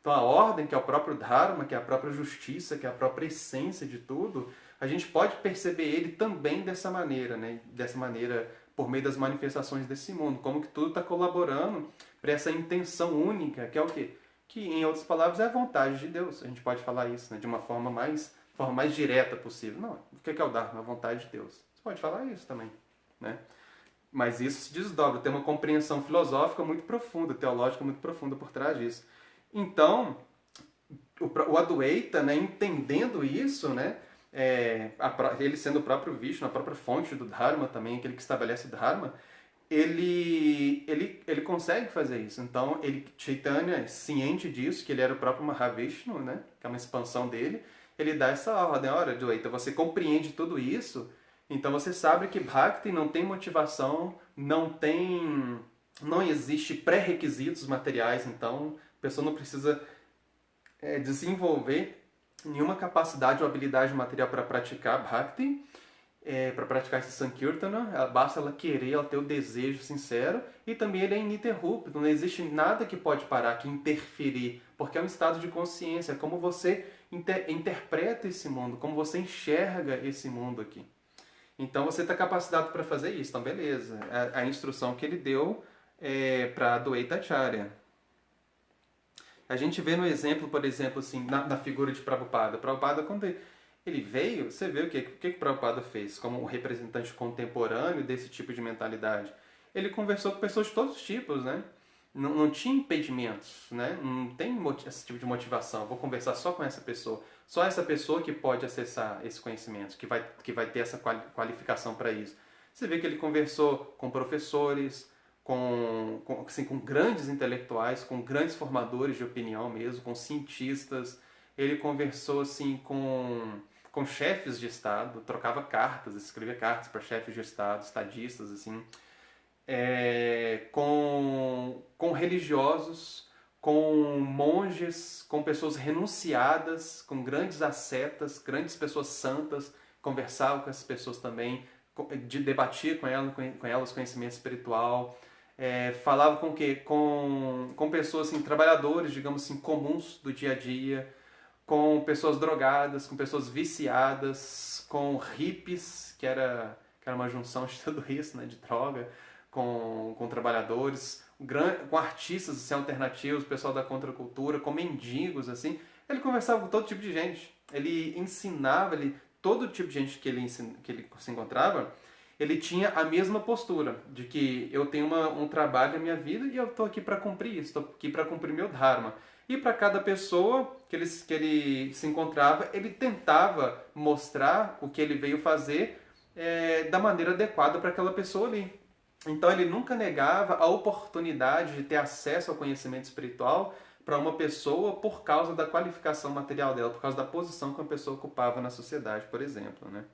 Então a ordem, que é o próprio Dharma, que é a própria justiça, que é a própria essência de tudo, a gente pode perceber ele também dessa maneira, né? Dessa maneira, por meio das manifestações desse mundo, como que tudo está colaborando para essa intenção única, que é o quê? Que, em outras palavras, é a vontade de Deus. A gente pode falar isso, né? De uma forma mais direta possível. Não, o que é o Dharma? A vontade de Deus. Você pode falar isso também, né? Mas isso se desdobra, tem uma compreensão filosófica muito profunda, teológica muito profunda por trás disso. Então, o Adwaita, né, entendendo isso, né, ele sendo o próprio Vishnu, a própria fonte do Dharma também, aquele que estabelece o Dharma, ele consegue fazer isso. Então, Chaitanya, ciente disso, que ele era o próprio Mahavishnu, né, que é uma expansão dele, ele dá essa ordem: olha, Adwaita, você compreende tudo isso, Então você sabe que Bhakti não tem motivação, não existe pré-requisitos materiais, então a pessoa não precisa desenvolver nenhuma capacidade ou habilidade material para praticar Bhakti, para praticar esse Sankirtana, basta ela querer, ela ter o desejo sincero, e também ele é ininterrupto, não existe nada que pode parar, que interferir, porque é um estado de consciência, é como você interpreta esse mundo, como você enxerga esse mundo aqui. Então você está capacitado para fazer isso, então beleza. A instrução que ele deu para Adwaita Acharya. A gente vê no exemplo, por exemplo, assim, na figura de Prabhupada. Prabhupada, quando ele veio, você vê o que Prabhupada fez como um representante contemporâneo desse tipo de mentalidade. Ele conversou com pessoas de todos os tipos, né? Não tinha impedimentos, né? Não tem esse tipo de motivação. Vou conversar só com essa pessoa. Só essa pessoa que pode acessar esse conhecimento, que vai ter essa qualificação para isso. Você vê que ele conversou com professores, com grandes intelectuais, com grandes formadores de opinião mesmo, com cientistas. Ele conversou assim com chefes de Estado, trocava cartas, escrevia cartas para chefes de Estado, estadistas, assim, com religiosos, com monges, com pessoas renunciadas, com grandes ascetas, grandes pessoas santas, conversava com essas pessoas também, debatia com elas conhecimento espiritual, falava com o quê? Com pessoas assim, trabalhadores, digamos assim, comuns do dia a dia, com pessoas drogadas, com pessoas viciadas, com hippies, que era uma junção de tudo isso, né, de droga, com trabalhadores, com artistas assim, alternativos, pessoal da contracultura, com mendigos, assim. Ele conversava com todo tipo de gente. Ele ensinava, todo tipo de gente que ele se encontrava, ele tinha a mesma postura, de que eu tenho um trabalho na minha vida e eu estou aqui para cumprir isso, estou aqui para cumprir meu dharma. E para cada pessoa que ele se encontrava, ele tentava mostrar o que ele veio fazer da maneira adequada para aquela pessoa ali. Então ele nunca negava a oportunidade de ter acesso ao conhecimento espiritual para uma pessoa por causa da qualificação material dela, por causa da posição que a pessoa ocupava na sociedade, por exemplo, né?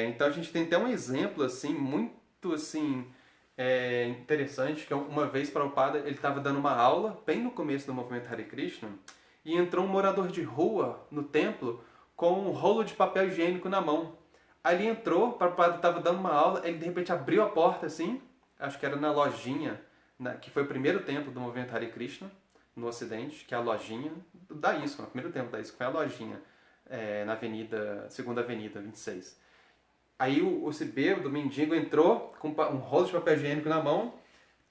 Então a gente tem até um exemplo assim muito assim interessante, que uma vez Prabhupada ele estava dando uma aula bem no começo do movimento Hare Krishna e entrou um morador de rua no templo com um rolo de papel higiênico na mão. Aí ele entrou, Prabhupada estava dando uma aula, ele de repente abriu a porta assim, acho que era na lojinha, que foi o primeiro templo do movimento Hare Krishna no Ocidente, que é a lojinha da ISKCON, o primeiro templo da ISKCON foi a lojinha, na avenida, segunda avenida, 26. Aí esse bêbado, o mendigo, entrou com um rolo de papel higiênico na mão,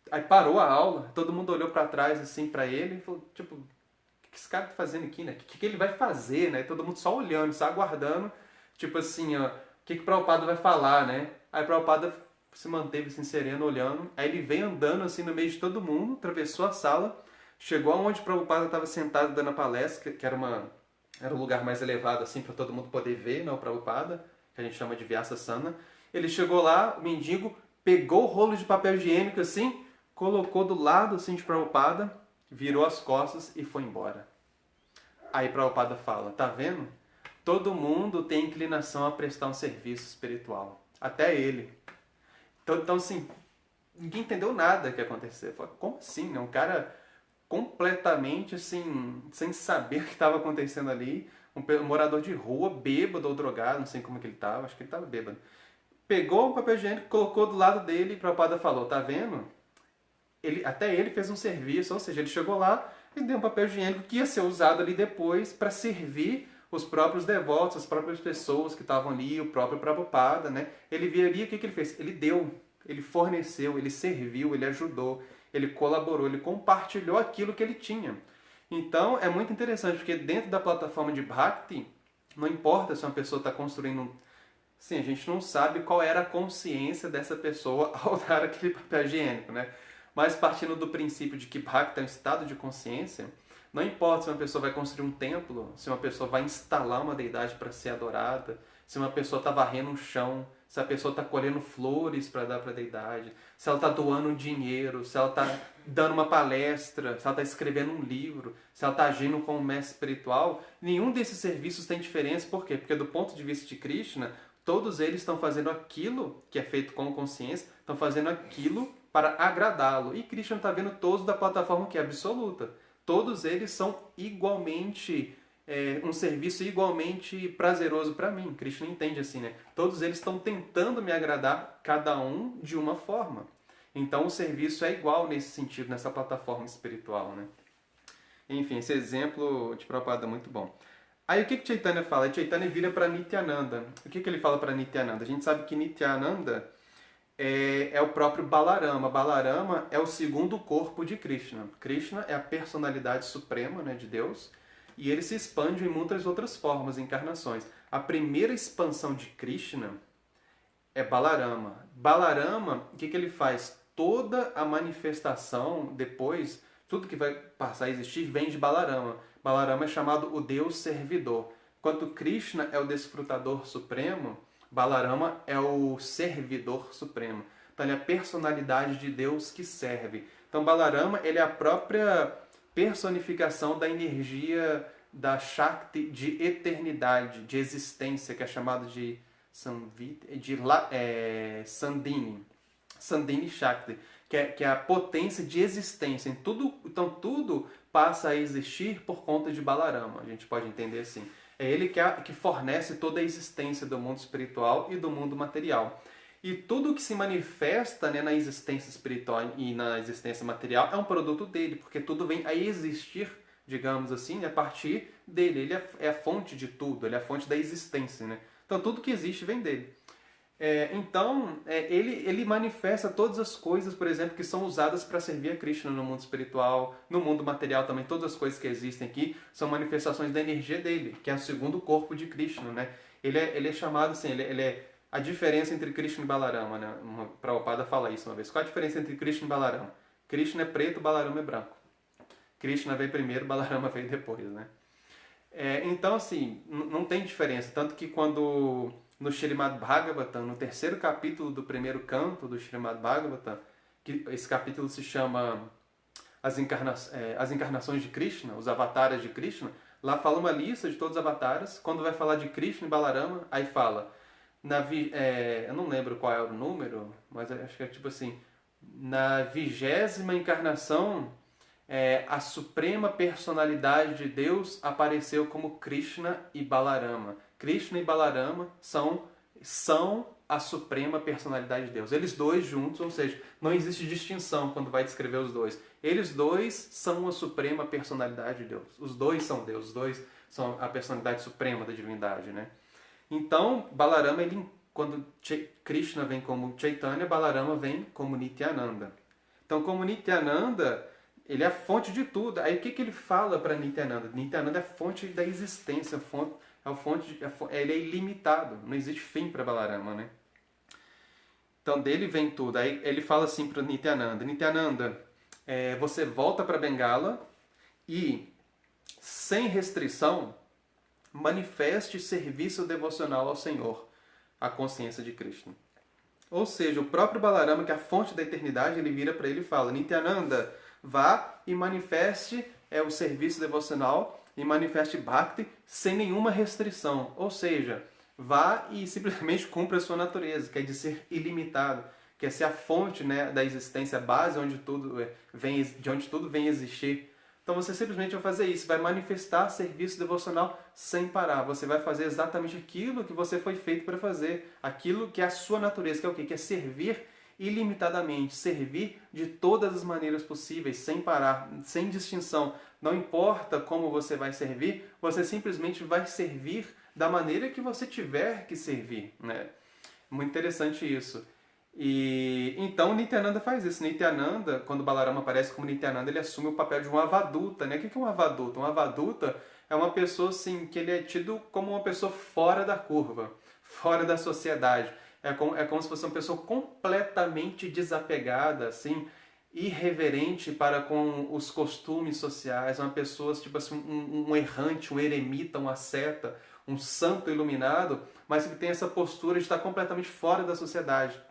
aí parou a aula, todo mundo olhou para trás assim para ele e falou, tipo, o que esse cara tá fazendo aqui, né? O que ele vai fazer, né? Todo mundo só olhando, só aguardando, tipo assim, ó, o que o Prabhupada vai falar, né? Aí o Prabhupada se manteve assim, sereno, olhando, aí ele veio andando assim no meio de todo mundo, atravessou a sala, chegou aonde o Prabhupada estava sentado dando a palestra, que era um lugar mais elevado assim para todo mundo poder ver, né, o Prabhupada, que a gente chama de Vyasasana. Ele chegou lá, o mendigo pegou o rolo de papel higiênico assim, colocou do lado assim de Prabhupada, virou as costas e foi embora. Aí Prabhupada fala, tá vendo? Todo mundo tem inclinação a prestar um serviço espiritual. Até ele. Então assim, ninguém entendeu nada que aconteceu. Falei, como assim? Né? Um cara completamente assim, sem saber o que estava acontecendo ali. Um morador de rua, bêbado ou drogado, não sei como que ele estava, acho que ele estava bêbado. Pegou um papel higiênico, colocou do lado dele e o Prabhupada falou, tá vendo? Até ele fez um serviço, ou seja, ele chegou lá e deu um papel higiênico que ia ser usado ali depois para servir os próprios devotos, as próprias pessoas que estavam ali, o próprio Prabhupada, né? Ele viria, o que ele fez? Ele deu, ele forneceu, ele serviu, ele ajudou, ele colaborou, ele compartilhou aquilo que ele tinha. Então é muito interessante, porque dentro da plataforma de Bhakti, não importa se uma pessoa está construindo... Sim, a gente não sabe qual era a consciência dessa pessoa ao dar aquele papel higiênico, né? Mas partindo do princípio de que Bhakti é um estado de consciência, não importa se uma pessoa vai construir um templo, se uma pessoa vai instalar uma deidade para ser adorada, se uma pessoa está varrendo um chão, se a pessoa está colhendo flores para dar para a deidade, se ela está doando um dinheiro, se ela está dando uma palestra, se ela está escrevendo um livro, se ela está agindo como mestre espiritual, nenhum desses serviços tem diferença. Por quê? Porque do ponto de vista de Krishna, Todos eles estão fazendo aquilo que é feito com consciência, estão fazendo aquilo para agradá-lo. E Krishna está vendo todos da plataforma que é absoluta. Todos eles são igualmente, um serviço igualmente prazeroso para mim. Krishna entende assim, né? Todos eles estão tentando me agradar, cada um de uma forma. Então o serviço é igual nesse sentido, nessa plataforma espiritual, né? Enfim, esse exemplo de Prabhupada é muito bom. Aí o que Chaitanya fala? Chaitanya vira para Nityananda. O que ele fala para Nityananda? A gente sabe que Nityananda é o próprio Balarama. Balarama é o segundo corpo de Krishna. Krishna é a personalidade suprema, né, de Deus, e ele se expande em muitas outras formas, encarnações. A primeira expansão de Krishna é Balarama. Balarama, o que ele faz? Toda a manifestação depois, tudo que vai passar a existir, vem de Balarama. Balarama é chamado o Deus servidor. Enquanto Krishna é o desfrutador supremo, Balarama é o servidor supremo. Então ele é a personalidade de Deus que serve. Então Balarama ele é a própria personificação da energia da Shakti de eternidade, de existência, que é chamado de Sandini. Sandini Shakti, que é a potência de existência. Então tudo passa a existir por conta de Balarama. A gente pode entender assim. É ele que fornece toda a existência do mundo espiritual e do mundo material. E tudo que se manifesta, né, na existência espiritual e na existência material é um produto dele, porque tudo vem a existir, digamos assim, né, a partir dele. Ele é a fonte de tudo, ele é a fonte da existência. Né? Então tudo que existe vem dele. Ele manifesta todas as coisas, por exemplo, que são usadas para servir a Krishna no mundo espiritual, no mundo material também. Todas as coisas que existem aqui são manifestações da energia dele, que é o segundo corpo de Krishna. Né? Ele é chamado assim, ele é a diferença entre Krishna e Balarama. Né? Prabhupada fala isso uma vez. Qual a diferença entre Krishna e Balarama? Krishna é preto, Balarama é branco. Krishna veio primeiro, Balarama veio depois. Né? Então, assim, não tem diferença. Tanto que quando no Srimad Bhagavatam, no terceiro capítulo do primeiro canto do Srimad Bhagavatam, que esse capítulo se chama as encarnações de Krishna, os avataras de Krishna, lá fala uma lista de todos os avataras. Quando vai falar de Krishna e Balarama, aí fala, eu não lembro qual é o número, mas acho que é tipo assim, na 20ª encarnação, a suprema personalidade de Deus apareceu como Krishna e Balarama. Krishna e Balarama são a suprema personalidade de Deus. Eles dois juntos, ou seja, não existe distinção quando vai descrever os dois. Eles dois são a suprema personalidade de Deus. Os dois são Deus, os dois são a personalidade suprema da divindade. Né? Então, Balarama, quando Krishna vem como Chaitanya, Balarama vem como Nityananda. Então, como Nityananda, ele é a fonte de tudo. Aí o que ele fala para Nityananda? Nityananda é a fonte da existência, ele é ilimitado, não existe fim para Balarama, né? Então dele vem tudo. Aí ele fala assim para Nityananda: Nityananda, você volta para Bengala e, sem restrição, manifeste serviço devocional ao Senhor, a consciência de Krishna. Ou seja, o próprio Balarama, que é a fonte da eternidade, ele vira para ele e fala: Nityananda, vá e manifeste o serviço devocional e manifeste Bhakti sem nenhuma restrição. Ou seja, vá e simplesmente cumpra a sua natureza, que é de ser ilimitado, que é ser a fonte, né, da existência, a base de onde tudo vem existir. Então você simplesmente vai fazer isso, vai manifestar serviço devocional sem parar. Você vai fazer exatamente aquilo que você foi feito para fazer, aquilo que é a sua natureza, que é o quê? Que é servir ilimitadamente, servir de todas as maneiras possíveis, sem parar, sem distinção. Não importa como você vai servir, você simplesmente vai servir da maneira que você tiver que servir. Né? Muito interessante isso. E então Nityananda faz isso. Nityananda, quando Balarama aparece como Nityananda, ele assume o papel de um avaduta. Né? O que é um avaduta? Um avaduta é uma pessoa assim, que ele é tido como uma pessoa fora da curva, fora da sociedade. É como se fosse uma pessoa completamente desapegada, assim, irreverente para com os costumes sociais, uma pessoa tipo assim, um errante, um eremita, um asceta, um santo iluminado, mas que tem essa postura de estar completamente fora da sociedade.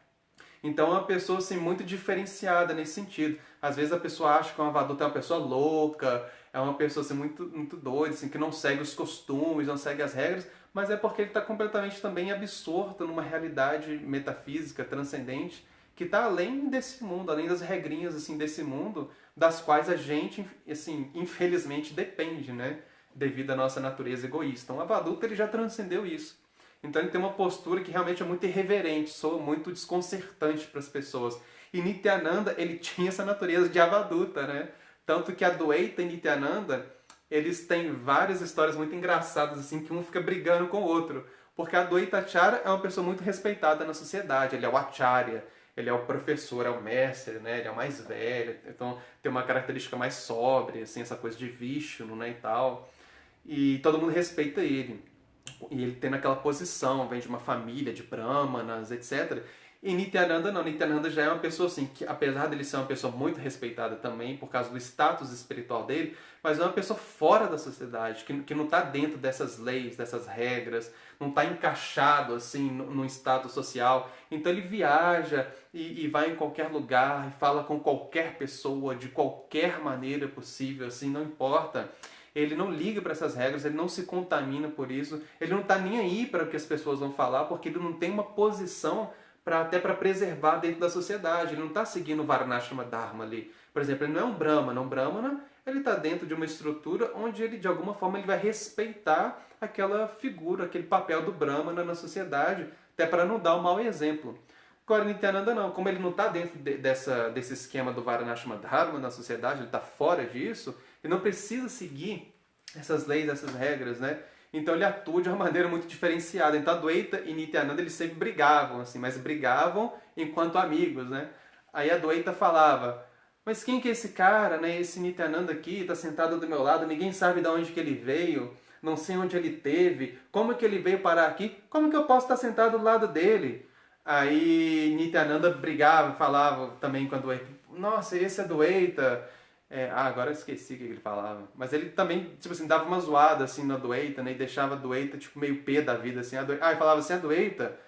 Então é uma pessoa assim, muito diferenciada nesse sentido. Às vezes a pessoa acha que um avaduta é uma pessoa louca, é uma pessoa assim, muito, muito doida, assim, que não segue os costumes, não segue as regras, mas é porque ele está completamente também absorto numa realidade metafísica, transcendente, que está além desse mundo, além das regrinhas assim desse mundo, das quais a gente, assim, infelizmente depende, né? Devido à nossa natureza egoísta. Um Avadhuta ele já transcendeu isso. Então ele tem uma postura que realmente é muito irreverente, soa muito desconcertante para as pessoas. E Nityananda, ele tinha essa natureza de Avadhuta, né? Tanto que Adwaita e Nityananda, eles têm várias histórias muito engraçadas, assim, que um fica brigando com o outro. Porque Adwaita Acharya é uma pessoa muito respeitada na sociedade, ele é o Acharya, ele é o professor, é o mestre, né? Ele é o mais velho, então tem uma característica mais sóbria, assim, essa coisa de Vishnu, né, e tal. E todo mundo respeita ele. E ele tem aquela posição, vem de uma família de brahmanas, etc. E Nityananda não, Nityananda já é uma pessoa assim, que apesar dele ser uma pessoa muito respeitada também, por causa do status espiritual dele, mas é uma pessoa fora da sociedade, que não está dentro dessas leis, dessas regras, não está encaixado assim num status social. Então ele viaja e vai em qualquer lugar, e fala com qualquer pessoa, de qualquer maneira possível, assim, não importa. Ele não liga para essas regras, ele não se contamina por isso, ele não está nem aí para o que as pessoas vão falar, porque ele não tem uma posição até para preservar dentro da sociedade. Ele não está seguindo o Varnashrama Dharma ali. Por exemplo, ele não é um Brahmana. Um Brahmana, ele está dentro de uma estrutura onde ele, de alguma forma, ele vai respeitar aquela figura, aquele papel do Brahmana na sociedade, até para não dar um mau exemplo. Agora, Nityananda não. Como ele não está dentro desse esquema do Varnashrama Dharma na sociedade, ele está fora disso, ele não precisa seguir essas leis, essas regras, né? Então ele atua de uma maneira muito diferenciada. Então Adwaita e Nityananda eles sempre brigavam, assim, mas brigavam enquanto amigos, né? Aí Adwaita falava, mas quem que é esse cara, né? Esse Nityananda aqui está sentado do meu lado, ninguém sabe de onde que ele veio, não sei onde ele teve, como que ele veio parar aqui, como que eu posso estar sentado do lado dele? Aí Nityananda brigava, falava também com Adwaita, nossa, esse é Adwaita. Agora eu esqueci o que ele falava. Mas ele também, tipo assim, dava uma zoada assim na Adwaita, né? E deixava a Adwaita, tipo, meio pé da vida, assim. Ele falava assim, Adwaita,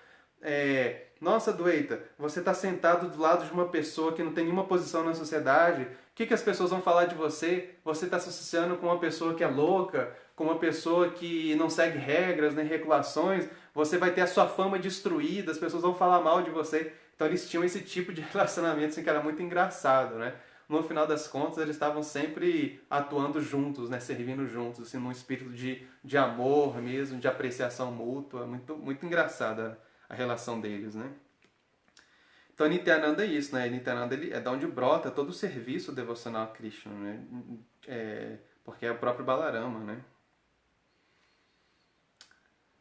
nossa, Adwaita, você está sentado do lado de uma pessoa que não tem nenhuma posição na sociedade. O que as pessoas vão falar de você? Você está se associando com uma pessoa que é louca, com uma pessoa que não segue regras, nem regulações. Você vai ter a sua fama destruída, as pessoas vão falar mal de você. Então eles tinham esse tipo de relacionamento assim, que era muito engraçado, né? No final das contas, eles estavam sempre atuando juntos, né? Servindo juntos, assim, num espírito de amor mesmo, de apreciação mútua. Muito, muito engraçada a relação deles, né? Então, Nityananda é isso, né? Nityananda é da onde brota todo o serviço devocional a Krishna, né? Porque é o próprio Balarama, né?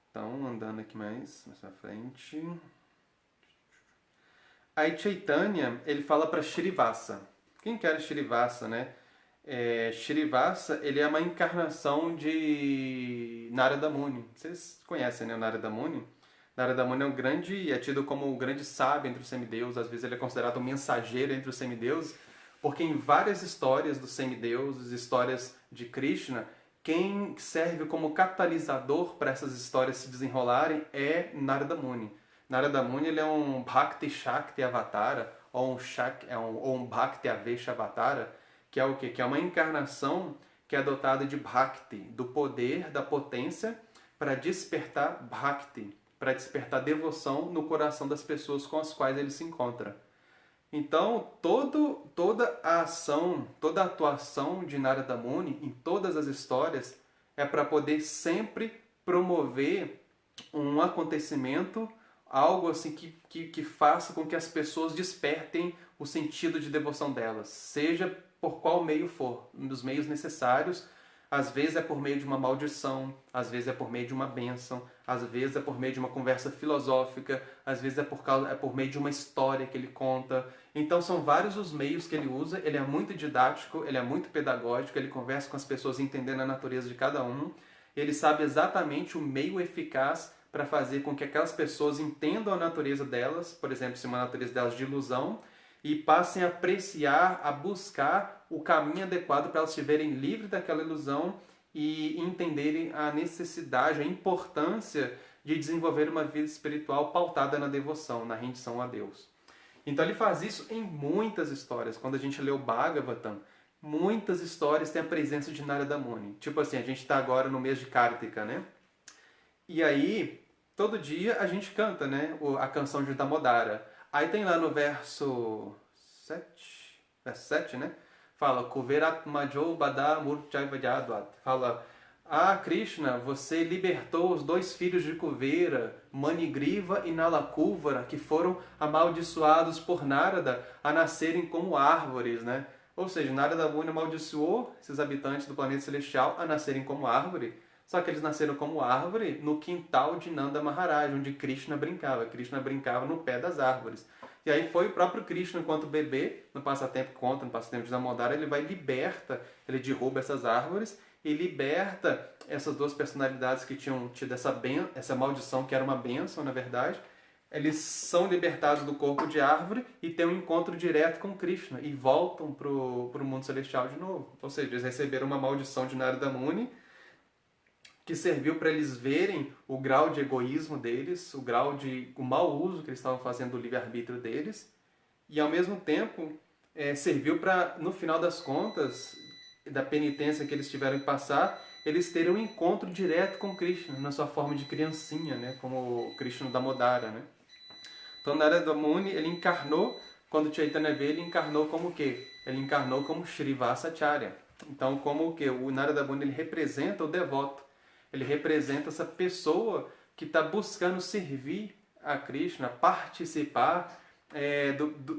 Então, andando aqui mais pra frente... Aí Chaitanya, ele fala para Shrivasa. Quem que era Shrivasa, né? Shrivasa, ele é uma encarnação de Narada Muni. Vocês conhecem, né, o Narada Muni? Narada Muni é tido como o grande sábio entre os semideuses. Às vezes ele é considerado um mensageiro entre os semideuses, porque em várias histórias dos semideuses, histórias de Krishna, quem serve como catalisador para essas histórias se desenrolarem é Narada Muni. Narada Muni ele é um Bhakti Shakti Avatara, ou um Bhakti Avesha Avatara, que é o quê? Que é uma encarnação que é dotada de Bhakti, do poder, da potência, para despertar Bhakti, para despertar devoção no coração das pessoas com as quais ele se encontra. Então, toda a ação, toda a atuação de Narada Muni em todas as histórias é para poder sempre promover um acontecimento, algo assim que faça com que as pessoas despertem o sentido de devoção delas, seja por qual meio for, nos meios necessários. Às vezes é por meio de uma maldição, às vezes é por meio de uma bênção, às vezes é por meio de uma conversa filosófica, às vezes é por meio de uma história que ele conta. Então são vários os meios que ele usa, ele é muito didático, ele é muito pedagógico, ele conversa com as pessoas entendendo a natureza de cada um, ele sabe exatamente o meio eficaz para fazer com que aquelas pessoas entendam a natureza delas, por exemplo, se uma natureza delas de ilusão, e passem a apreciar, a buscar o caminho adequado para elas estiverem livres daquela ilusão e entenderem a necessidade, a importância de desenvolver uma vida espiritual pautada na devoção, na rendição a Deus. Então ele faz isso em muitas histórias. Quando a gente lê o Bhagavatam, muitas histórias têm a presença de Narada Muni. Tipo assim, a gente está agora no mês de Kartika, né? E aí, todo dia a gente canta, né? A canção de Damodara. Aí tem lá no verso 7, né? Fala, Kuverat Majo Bada Murchai Vajadvat. Fala, ah, Krishna, você libertou os dois filhos de Kuvera, Manigriva e Nalakuvara, que foram amaldiçoados por Narada a nascerem como árvores, né? Ou seja, Narada Muni amaldiçoou esses habitantes do planeta celestial a nascerem como árvore. Só que eles nasceram como árvore no quintal de Nanda Maharaj, onde Krishna brincava. Krishna brincava no pé das árvores. E aí foi o próprio Krishna, enquanto bebê, no passatempo conta, no passatempo de Damodara, ele vai e liberta, ele derruba essas árvores e liberta essas duas personalidades que tinham tido essa maldição, que era uma bênção, na verdade. Eles são libertados do corpo de árvore e têm um encontro direto com Krishna e voltam para o mundo celestial de novo. Ou seja, eles receberam uma maldição de Narada Muni, que serviu para eles verem o grau de egoísmo deles, o mau uso que eles estavam fazendo do livre-arbítrio deles, e ao mesmo tempo serviu para, no final das contas, da penitência que eles tiveram que passar, eles terem um encontro direto com Krishna, na sua forma de criancinha, né? Como o Krishna Damodara, né? Então Narada Muni, ele encarnou, quando Chaitanya veio, ele encarnou como o quê? Ele encarnou como Shrivasacharya. Então, como o quê? O Narada Muni, ele representa o devoto. Ele representa essa pessoa que está buscando servir a Krishna, participar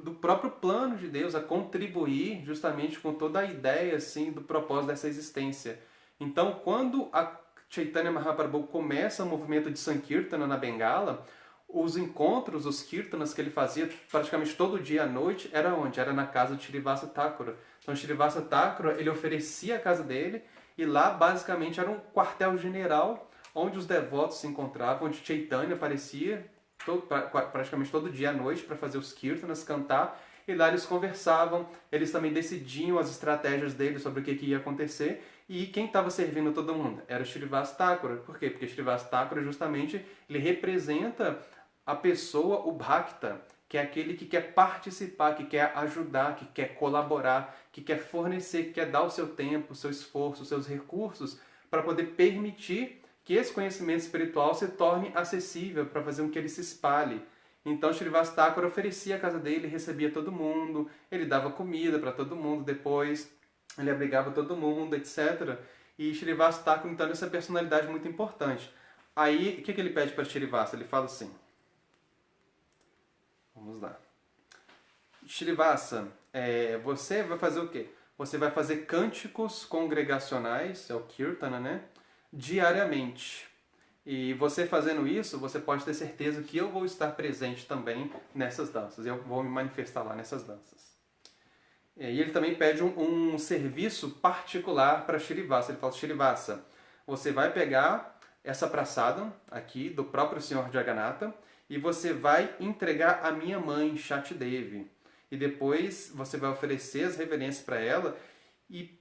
do próprio plano de Deus, a contribuir justamente com toda a ideia assim, do propósito dessa existência. Então, quando a Chaitanya Mahaprabhu começa o movimento de Sankirtana na Bengala, os encontros, os kirtanas que ele fazia praticamente todo dia à noite, era onde? Era na casa de Shrivasa Thakura. Então, Shrivasa Thakura, ele oferecia a casa dele, e lá, basicamente, era um quartel-general onde os devotos se encontravam, onde Chaitanya aparecia praticamente todo dia à noite para fazer os kirtanas, cantar. E lá eles conversavam, eles também decidiam as estratégias deles sobre o que ia acontecer. E quem estava servindo todo mundo? Era o Shrivasa Thakura. Por quê? Porque Shrivasa Thakura, justamente, ele representa a pessoa, o Bhakta, que é aquele que quer participar, que quer ajudar, que quer colaborar, que quer fornecer, que quer dar o seu tempo, o seu esforço, os seus recursos para poder permitir que esse conhecimento espiritual se torne acessível, para fazer com que ele se espalhe. Então Shrivasa Thakura oferecia a casa dele, recebia todo mundo, ele dava comida para todo mundo depois, ele abrigava todo mundo, etc. E Shrivasa Thakura, então, é essa personalidade muito importante. Aí, o que ele pede para Shrivasa? Ele fala assim, vamos lá. Shrivasa, você vai fazer o quê? Você vai fazer cânticos congregacionais, é o Kirtana, né? Diariamente. E você fazendo isso, você pode ter certeza que eu vou estar presente também nessas danças. Eu vou me manifestar lá nessas danças. E ele também pede um serviço particular para Shrivasa. Ele fala, Shrivasa, você vai pegar essa praçada aqui do próprio Senhor Jagannatha e você vai entregar à minha mãe, Shatidevi. E depois você vai oferecer as reverências para ela e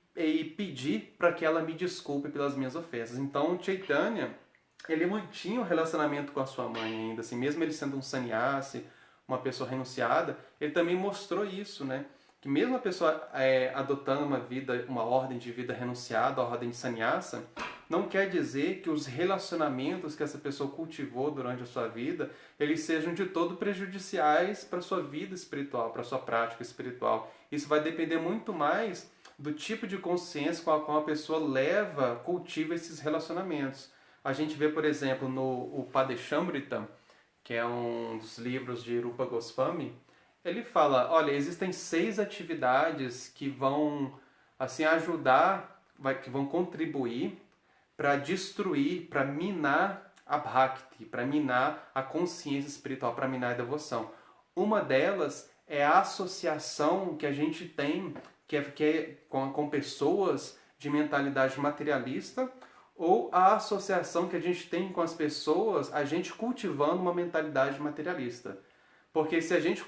pedir para que ela me desculpe pelas minhas ofensas. Então, Chaitanya, ele mantinha o relacionamento com a sua mãe ainda, assim, mesmo ele sendo um sannyasi, uma pessoa renunciada, ele também mostrou isso, né? Que mesmo a pessoa adotando uma ordem de vida renunciada, a ordem de sannyasa, não quer dizer que os relacionamentos que essa pessoa cultivou durante a sua vida, eles sejam de todo prejudiciais para a sua vida espiritual, para a sua prática espiritual. Isso vai depender muito mais do tipo de consciência com a qual a pessoa cultiva esses relacionamentos. A gente vê, por exemplo, no Upadeshamrita, que é um dos livros de Rupa Goswami, ele fala, olha, existem 6 atividades que vão assim ajudar, que vão contribuir para destruir, para minar a Bhakti, para minar a consciência espiritual, para minar a devoção. Uma delas é a associação que a gente tem com pessoas de mentalidade materialista, ou a associação que a gente tem com as pessoas, a gente cultivando uma mentalidade materialista. Porque se a gente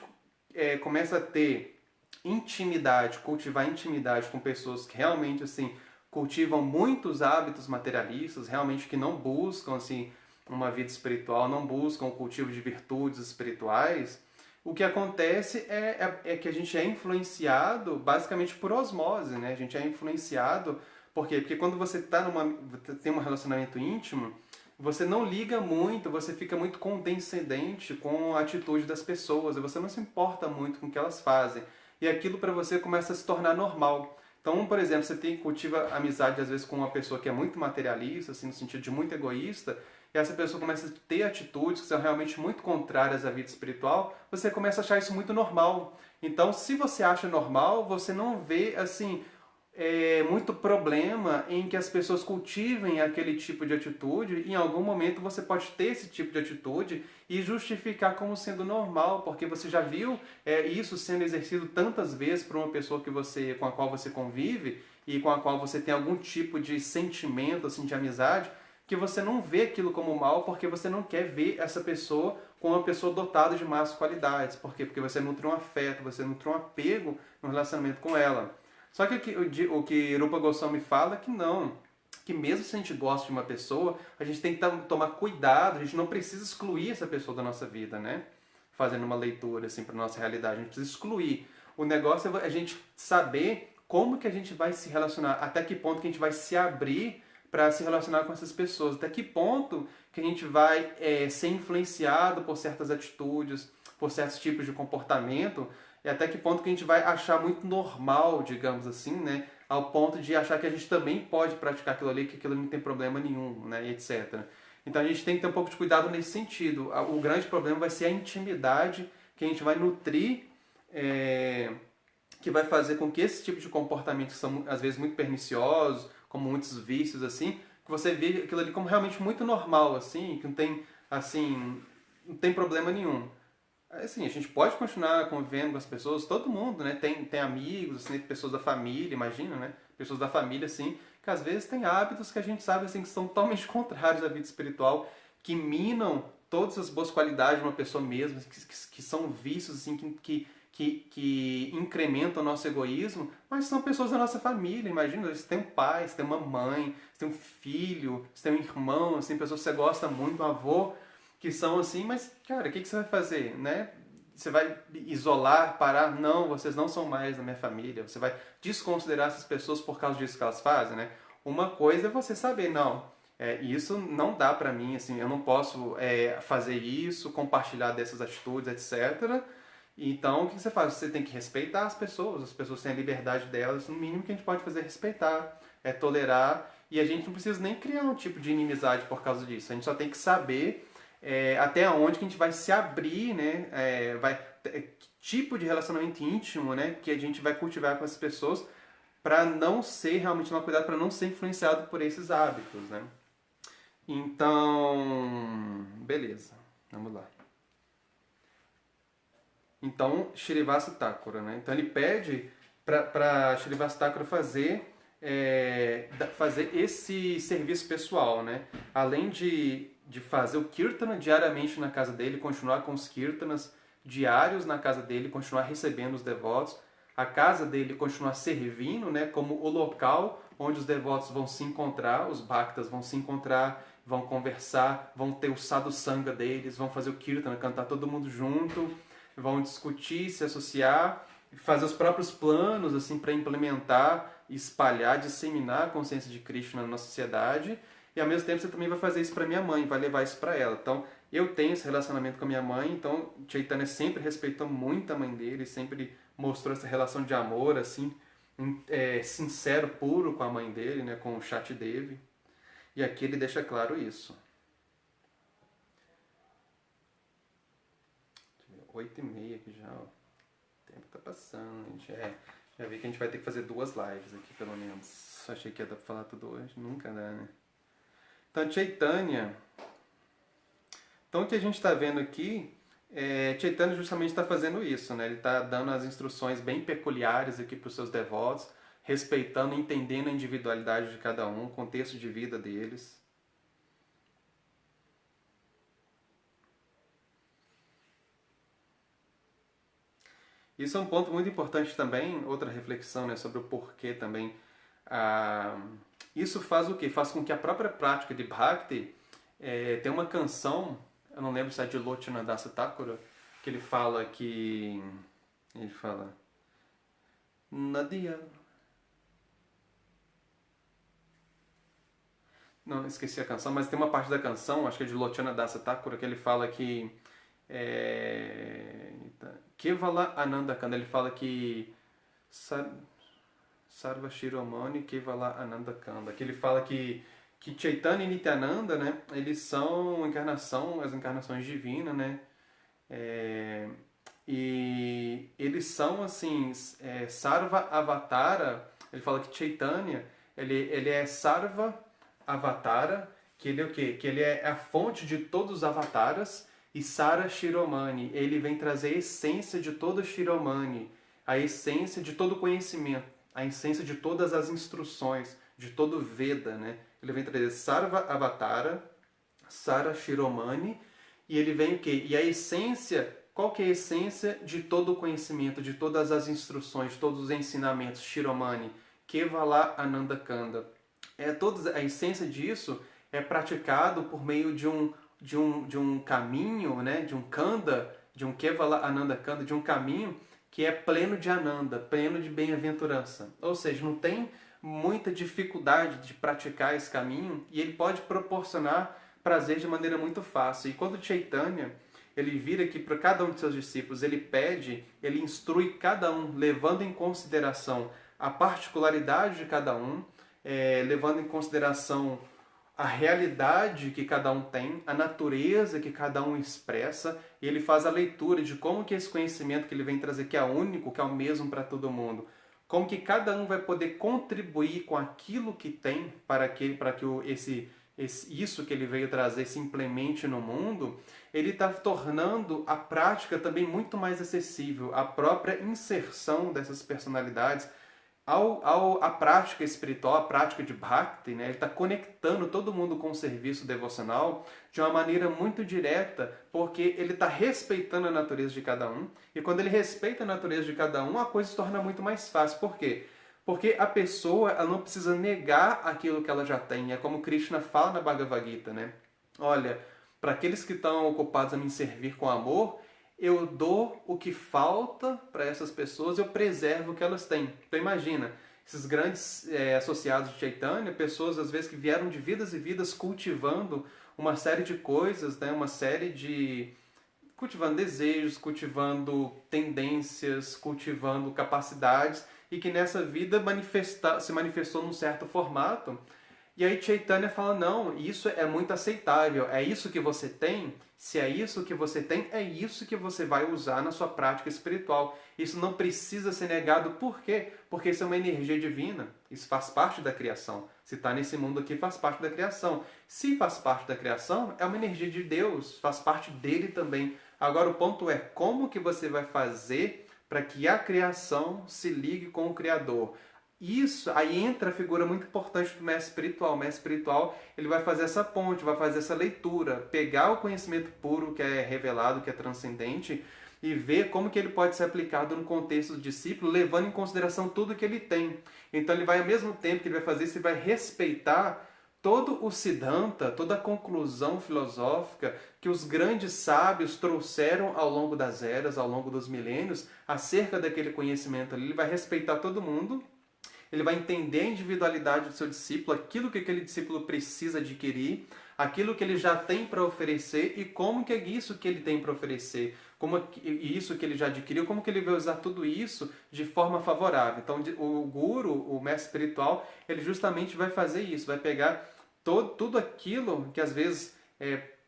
começa a ter intimidade, cultivar intimidade com pessoas que realmente assim cultivam muitos hábitos materialistas, realmente que não buscam assim uma vida espiritual, não buscam o cultivo de virtudes espirituais, o que acontece é que a gente é influenciado basicamente por osmose, né? A gente é influenciado por quê? Porque quando você tem um relacionamento íntimo, você não liga muito, você fica muito condescendente com a atitude das pessoas, e você não se importa muito com o que elas fazem. E aquilo para você começa a se tornar normal. Então, por exemplo, você cultiva amizade às vezes com uma pessoa que é muito materialista, assim, no sentido de muito egoísta, e essa pessoa começa a ter atitudes que são realmente muito contrárias à vida espiritual, você começa a achar isso muito normal. Então, se você acha normal, você não vê, assim, muito problema em que as pessoas cultivem aquele tipo de atitude. Em algum momento você pode ter esse tipo de atitude e justificar como sendo normal, porque você já viu isso sendo exercido tantas vezes por uma pessoa com a qual você convive e com a qual você tem algum tipo de sentimento, assim, de amizade, que você não vê aquilo como mal, porque você não quer ver essa pessoa como uma pessoa dotada de más qualidades. Por quê? Porque você nutre um afeto, você nutre um apego no relacionamento com ela. Só que o que Rupa Goswami fala é que não, que mesmo se a gente gosta de uma pessoa, a gente tem que tomar cuidado, a gente não precisa excluir essa pessoa da nossa vida, né? Fazendo uma leitura assim para nossa realidade, a gente precisa excluir. O negócio é a gente saber como que a gente vai se relacionar, até que ponto que a gente vai se abrir para se relacionar com essas pessoas, até que ponto que a gente vai ser influenciado por certas atitudes, por certos tipos de comportamento, e até que ponto que a gente vai achar muito normal, digamos assim, né? Ao ponto de achar que a gente também pode praticar aquilo ali, que aquilo não tem problema nenhum, né? E etc. Então a gente tem que ter um pouco de cuidado nesse sentido. O grande problema vai ser a intimidade que a gente vai nutrir, que vai fazer com que esse tipo de comportamentos que são às vezes muito perniciosos, como muitos vícios assim, que você vê aquilo ali como realmente muito normal, assim, que não tem, assim, não tem problema nenhum. Assim, a gente pode continuar convivendo com as pessoas, todo mundo, né? Tem amigos, assim, pessoas da família, imagina, né? Pessoas da família, assim, que às vezes têm hábitos que a gente sabe, assim, que são totalmente contrários à vida espiritual, que minam todas as boas qualidades de uma pessoa mesmo, que são vícios, assim, que incrementam o nosso egoísmo, mas são pessoas da nossa família, imagina, você tem um pai, você tem uma mãe, você tem um filho, você tem um irmão, assim, pessoas que você gosta muito, um avô, que são assim, mas, cara, o que você vai fazer, né? Você vai isolar, parar? Não, vocês não são mais da minha família. Você vai desconsiderar essas pessoas por causa disso que elas fazem, né? Uma coisa é você saber, não, isso não dá pra mim, assim, eu não posso fazer isso, compartilhar dessas atitudes, etc. Então, o que você faz? Você tem que respeitar as pessoas têm a liberdade delas, no mínimo que a gente pode fazer é respeitar, tolerar, e a gente não precisa nem criar um tipo de inimizade por causa disso. A gente só tem que saber até onde que a gente vai se abrir, né? Que tipo de relacionamento íntimo, né? Que a gente vai cultivar com essas pessoas para não ser, realmente tomar cuidado para não ser influenciado por esses hábitos, né? Então, beleza, vamos lá. Então, Shrivasa Thakura, né? Então ele pede para Shrivasa Thakura fazer esse serviço pessoal, né? Além de fazer o kirtana diariamente na casa dele, continuar com os kirtanas diários na casa dele, continuar recebendo os devotos, a casa dele continuar servindo, né? Como o local onde os devotos vão se encontrar, os bhaktas vão se encontrar, vão conversar, vão ter o sadhusanga deles, vão fazer o kirtana, cantar todo mundo junto, vão discutir, se associar, fazer os próprios planos assim para implementar, espalhar, disseminar a consciência de Krishna na sociedade, e ao mesmo tempo você também vai fazer isso para minha mãe, vai levar isso para ela. Então, eu tenho esse relacionamento com a minha mãe, então Chaitanya sempre respeitou muito a mãe dele, sempre mostrou essa relação de amor assim, sincero, puro com a mãe dele, né, com o Shatidevi. E aqui ele deixa claro isso. 8h30 aqui já, ó. O tempo tá passando, gente. Já vi que a gente vai ter que fazer 2 lives aqui, pelo menos. Achei que ia dar pra falar tudo hoje. Nunca dá, né? Então, Chaitanya. Então, o que a gente está vendo aqui, Chaitanya justamente está fazendo isso, né? Ele está dando as instruções bem peculiares aqui para os seus devotos, respeitando, entendendo a individualidade de cada um, o contexto de vida deles. Isso é um ponto muito importante também, outra reflexão, né, sobre o porquê também. Isso faz o quê? Faz com que a própria prática de Bhakti tem uma canção, eu não lembro se é de Lochana Dasa Thakura, que ele fala Nadia Não, esqueci a canção, mas tem uma parte da canção, acho que é de Lochana Dasa Thakura, que ele fala que... Kevala Ananda Kanda, ele fala que... Sarva Shiromani Kevala Ananda Kanda, que ele fala que Chaitanya e Nityananda, né, eles são as encarnações divinas, né, e eles são, assim, Sarva Avatara, ele fala que Chaitanya, ele é Sarva Avatara, que ele é o quê? Que ele é a fonte de todos os avataras, e Sara Shiromani, ele vem trazer a essência de todo Shiromani, a essência de todo conhecimento, a essência de todas as instruções, de todo Veda, né? Ele vem trazer Sarva Avatara, Sara Shiromani, e ele vem o quê? E a essência, qual que é a essência de todo o conhecimento, de todas as instruções, de todos os ensinamentos? Shiromani, Kevala Ananda Kanda. A essência disso é praticado por meio de um caminho, né? De um Kanda, de um Kevala Ananda Kanda, de um caminho que é pleno de Ananda, pleno de bem-aventurança. Ou seja, não tem muita dificuldade de praticar esse caminho e ele pode proporcionar prazer de maneira muito fácil. E quando Chaitanya, ele vira aqui para cada um de seus discípulos, ele pede, ele instrui cada um, levando em consideração a particularidade de cada um, levando em consideração a realidade que cada um tem, a natureza que cada um expressa, e ele faz a leitura de como que esse conhecimento que ele vem trazer, que é único, que é o mesmo para todo mundo, como que cada um vai poder contribuir com aquilo que tem para que isso que ele veio trazer se implemente no mundo, ele está tornando a prática também muito mais acessível, a própria inserção dessas personalidades a prática espiritual, a prática de Bhakti, né? Ele está conectando todo mundo com o serviço devocional de uma maneira muito direta, porque ele está respeitando a natureza de cada um, e quando ele respeita a natureza de cada um, a coisa se torna muito mais fácil. Por quê? Porque a pessoa ela não precisa negar aquilo que ela já tem. É como Krishna fala na Bhagavad Gita, né? Olha, para aqueles que estão ocupados a me servir com amor, eu dou o que falta para essas pessoas, eu preservo o que elas têm. Então imagina, esses grandes associados de Chaitanya, pessoas às vezes que vieram de vidas e vidas cultivando uma série de coisas, né? Cultivando desejos, cultivando tendências, cultivando capacidades, e que nessa vida se manifestou num certo formato. E aí Chaitanya fala, não, isso é muito aceitável, é isso que você tem, se é isso que você tem, é isso que você vai usar na sua prática espiritual. Isso não precisa ser negado, por quê? Porque isso é uma energia divina, isso faz parte da criação. Se está nesse mundo aqui, faz parte da criação. Se faz parte da criação, é uma energia de Deus, faz parte dele também. Agora o ponto é, como que você vai fazer para que a criação se ligue com o Criador? Isso, aí entra a figura muito importante do mestre espiritual. O mestre espiritual, ele vai fazer essa ponte, vai fazer essa leitura, pegar o conhecimento puro que é revelado, que é transcendente, e ver como que ele pode ser aplicado no contexto do discípulo, levando em consideração tudo que ele tem. Então ele vai, ao mesmo tempo que ele vai fazer isso, ele vai respeitar todo o Siddhanta, toda a conclusão filosófica que os grandes sábios trouxeram ao longo das eras, ao longo dos milênios, acerca daquele conhecimento ali. Ele vai respeitar todo mundo, ele vai entender a individualidade do seu discípulo, aquilo que aquele discípulo precisa adquirir, aquilo que ele já tem para oferecer e como que é isso que ele tem para oferecer, como isso que ele já adquiriu, como que ele vai usar tudo isso de forma favorável. Então o guru, o mestre espiritual, ele justamente vai fazer isso, vai pegar tudo aquilo que às vezes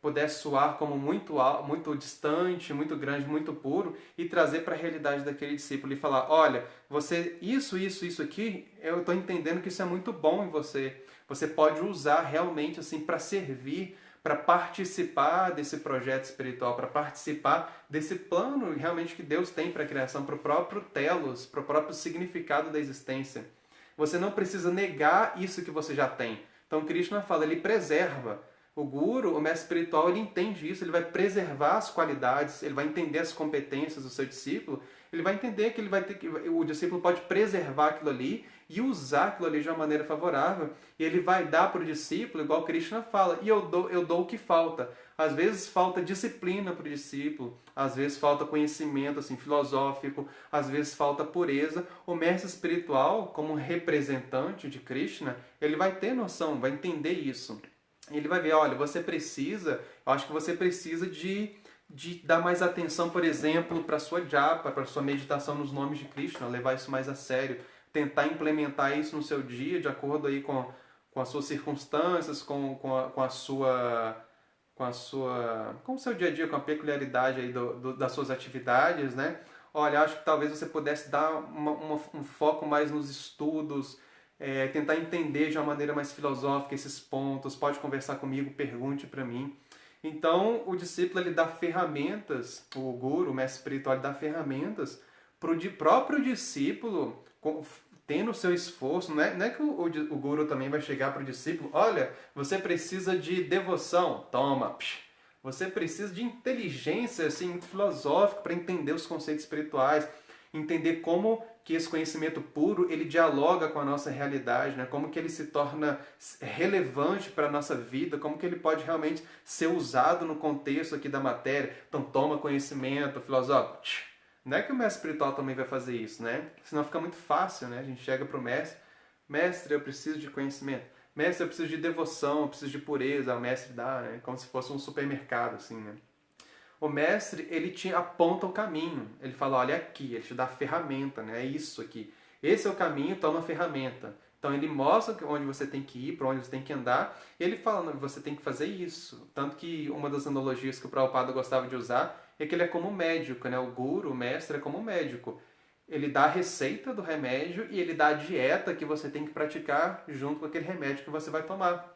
puder soar como muito distante, muito grande, muito puro, e trazer para a realidade daquele discípulo e falar, olha, você, isso aqui, eu estou entendendo que isso é muito bom em você. Você pode usar realmente assim para servir, para participar desse projeto espiritual, para participar desse plano realmente que Deus tem para a criação, para o próprio telos, para o próprio significado da existência. Você não precisa negar isso que você já tem. Então Krishna fala, ele preserva. O guru, o mestre espiritual, ele entende isso, ele vai preservar as qualidades, ele vai entender as competências do seu discípulo, ele vai entender que ele vai ter que o discípulo pode preservar aquilo ali e usar aquilo ali de uma maneira favorável, e ele vai dar para o discípulo, igual Krishna fala, e eu dou o que falta. Às vezes falta disciplina para o discípulo, às vezes falta conhecimento assim, filosófico, às vezes falta pureza. O mestre espiritual, como representante de Krishna, ele vai ter noção, vai entender isso. Ele vai ver, olha, você precisa, eu acho que você precisa de dar mais atenção, por exemplo, para a sua japa, para a sua meditação nos nomes de Krishna, levar isso mais a sério, tentar implementar isso no seu dia, de acordo aí com as suas circunstâncias, com o seu dia a dia, com a peculiaridade aí das suas atividades, né? Olha, acho que talvez você pudesse dar um foco mais nos estudos, tentar entender de uma maneira mais filosófica esses pontos, pode conversar comigo, pergunte para mim. Então, o discípulo ele dá ferramentas, o guru, o mestre espiritual, ele dá ferramentas para o próprio discípulo, tendo o seu esforço. Não é que o guru também vai chegar para o discípulo, olha, você precisa de devoção, toma. Psh. Você precisa de inteligência assim, filosófica para entender os conceitos espirituais, entender como que esse conhecimento puro ele dialoga com a nossa realidade, né? Como que ele se torna relevante para a nossa vida, como que ele pode realmente ser usado no contexto aqui da matéria. Então toma conhecimento filosófico. Não é que o mestre espiritual também vai fazer isso, né? Senão fica muito fácil, né? A gente chega para o mestre, mestre, eu preciso de conhecimento. Mestre, eu preciso de devoção, eu preciso de pureza. O mestre dá, né? Como se fosse um supermercado, assim, né? O mestre, ele te aponta o caminho. Ele fala, olha aqui, ele te dá a ferramenta, né? É isso aqui. Esse é o caminho, toma a ferramenta. Então ele mostra onde você tem que ir, para onde você tem que andar, e ele fala, você tem que fazer isso. Tanto que uma das analogias que o Prabhupada gostava de usar é que ele é como um médico, né? O guru, o mestre, é como um médico. Ele dá a receita do remédio e ele dá a dieta que você tem que praticar junto com aquele remédio que você vai tomar.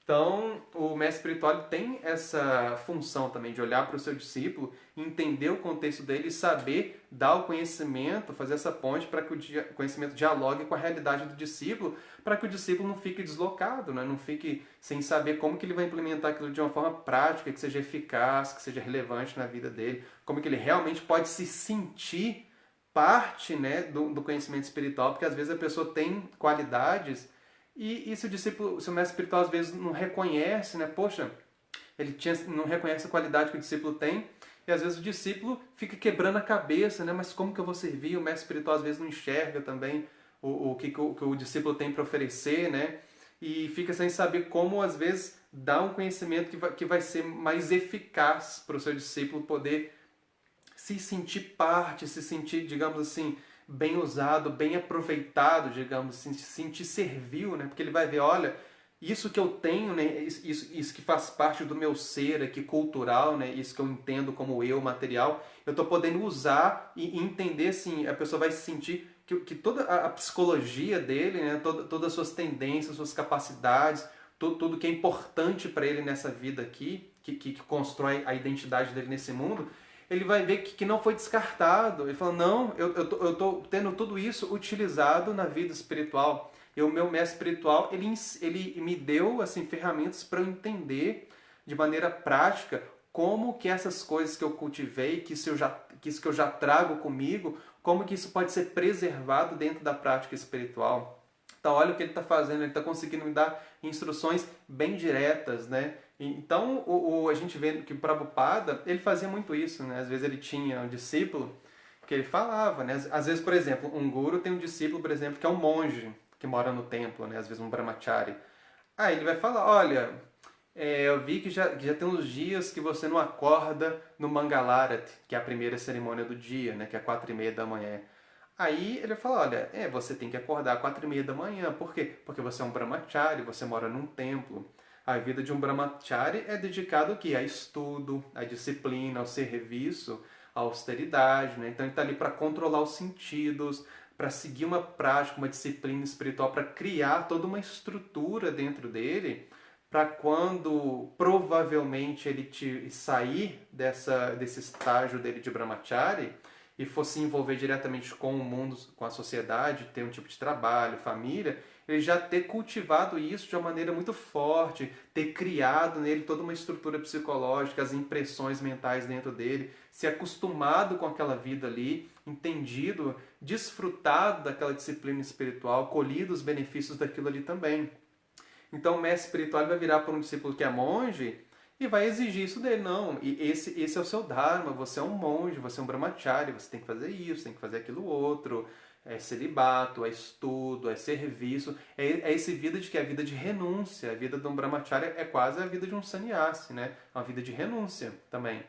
Então, o mestre espiritual tem essa função também de olhar para o seu discípulo, entender o contexto dele e saber dar o conhecimento, fazer essa ponte para que o conhecimento dialogue com a realidade do discípulo, para que o discípulo não fique deslocado, né? Não fique sem saber como que ele vai implementar aquilo de uma forma prática, que seja eficaz, que seja relevante na vida dele, como que ele realmente pode se sentir parte, né, do conhecimento espiritual, porque às vezes a pessoa tem qualidades e se o discípulo, se o mestre espiritual às vezes não reconhece, né? Poxa, não reconhece a qualidade que o discípulo tem, e às vezes o discípulo fica quebrando a cabeça, né? Mas como que eu vou servir? O mestre espiritual às vezes não enxerga também o que o discípulo tem para oferecer, né? E fica sem saber como às vezes dar um conhecimento que vai ser mais eficaz para o seu discípulo poder se sentir parte, se sentir, digamos assim, bem usado, bem aproveitado, digamos assim, se sentir servil, né? Porque ele vai ver, olha, isso que eu tenho, né? Isso que faz parte do meu ser aqui cultural, né? Isso que eu entendo como eu, material, eu estou podendo usar e entender, assim, a pessoa vai se sentir que toda a psicologia dele, né? Todas as suas tendências, suas capacidades, tudo que é importante para ele nessa vida aqui, que constrói a identidade dele nesse mundo, ele vai ver que não foi descartado. Ele fala, não, eu estou tendo tudo isso utilizado na vida espiritual. E o meu mestre espiritual, ele me deu assim, ferramentas para eu entender de maneira prática como que essas coisas que eu cultivei, que isso que eu já trago comigo, como que isso pode ser preservado dentro da prática espiritual. Então olha o que ele está fazendo, ele está conseguindo me dar instruções bem diretas, né? Então a gente vê que o Prabhupada, ele fazia muito isso, né? Às vezes ele tinha um discípulo que ele falava, né? Às vezes, por exemplo, um guru tem um discípulo, por exemplo, que é um monge, que mora no templo, né? Às vezes um brahmachari. Aí ele vai falar, olha, eu vi que já tem uns dias que você não acorda no Mangalarati, que é a primeira cerimônia do dia, né? Que é 4:30 da manhã. Aí ele fala, olha, você tem que acordar às 4:30 da manhã. Por quê? Porque você é um brahmachari, você mora num templo. A vida de um brahmachari é dedicada ao quê? A estudo, a disciplina, ao serviço, à austeridade, né? Então ele está ali para controlar os sentidos, para seguir uma prática, uma disciplina espiritual, para criar toda uma estrutura dentro dele, para quando provavelmente ele sair desse estágio dele de brahmachari, e for se envolver diretamente com o mundo, com a sociedade, ter um tipo de trabalho, família, ele já ter cultivado isso de uma maneira muito forte, ter criado nele toda uma estrutura psicológica, as impressões mentais dentro dele, se acostumado com aquela vida ali, entendido, desfrutado daquela disciplina espiritual, colhido os benefícios daquilo ali também. Então o mestre espiritual vai virar para um discípulo que é monge e vai exigir isso dele. Não, e esse é o seu dharma, você é um monge, você é um brahmachari, você tem que fazer isso, tem que fazer aquilo outro. É celibato, é estudo, é serviço, é essa vida que é a vida de renúncia. A vida de um brahmachari é quase a vida de um sannyasi, né? Uma vida de renúncia também.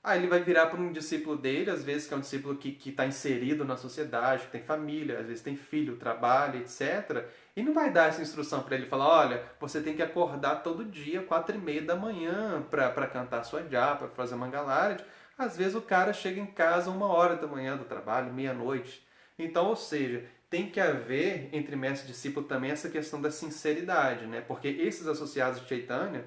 Aí ele vai virar para um discípulo dele, às vezes que é um discípulo que está inserido na sociedade, que tem família, às vezes tem filho, trabalha, etc. E não vai dar essa instrução para ele, falar, olha, você tem que acordar todo dia, 4:30 da manhã, para cantar sua japa, para fazer mangalarati. Às vezes o cara chega em casa 1 hora da manhã do trabalho, meia-noite. Então, ou seja, tem que haver entre mestre e discípulo também essa questão da sinceridade, né? Porque esses associados de Chaitanya,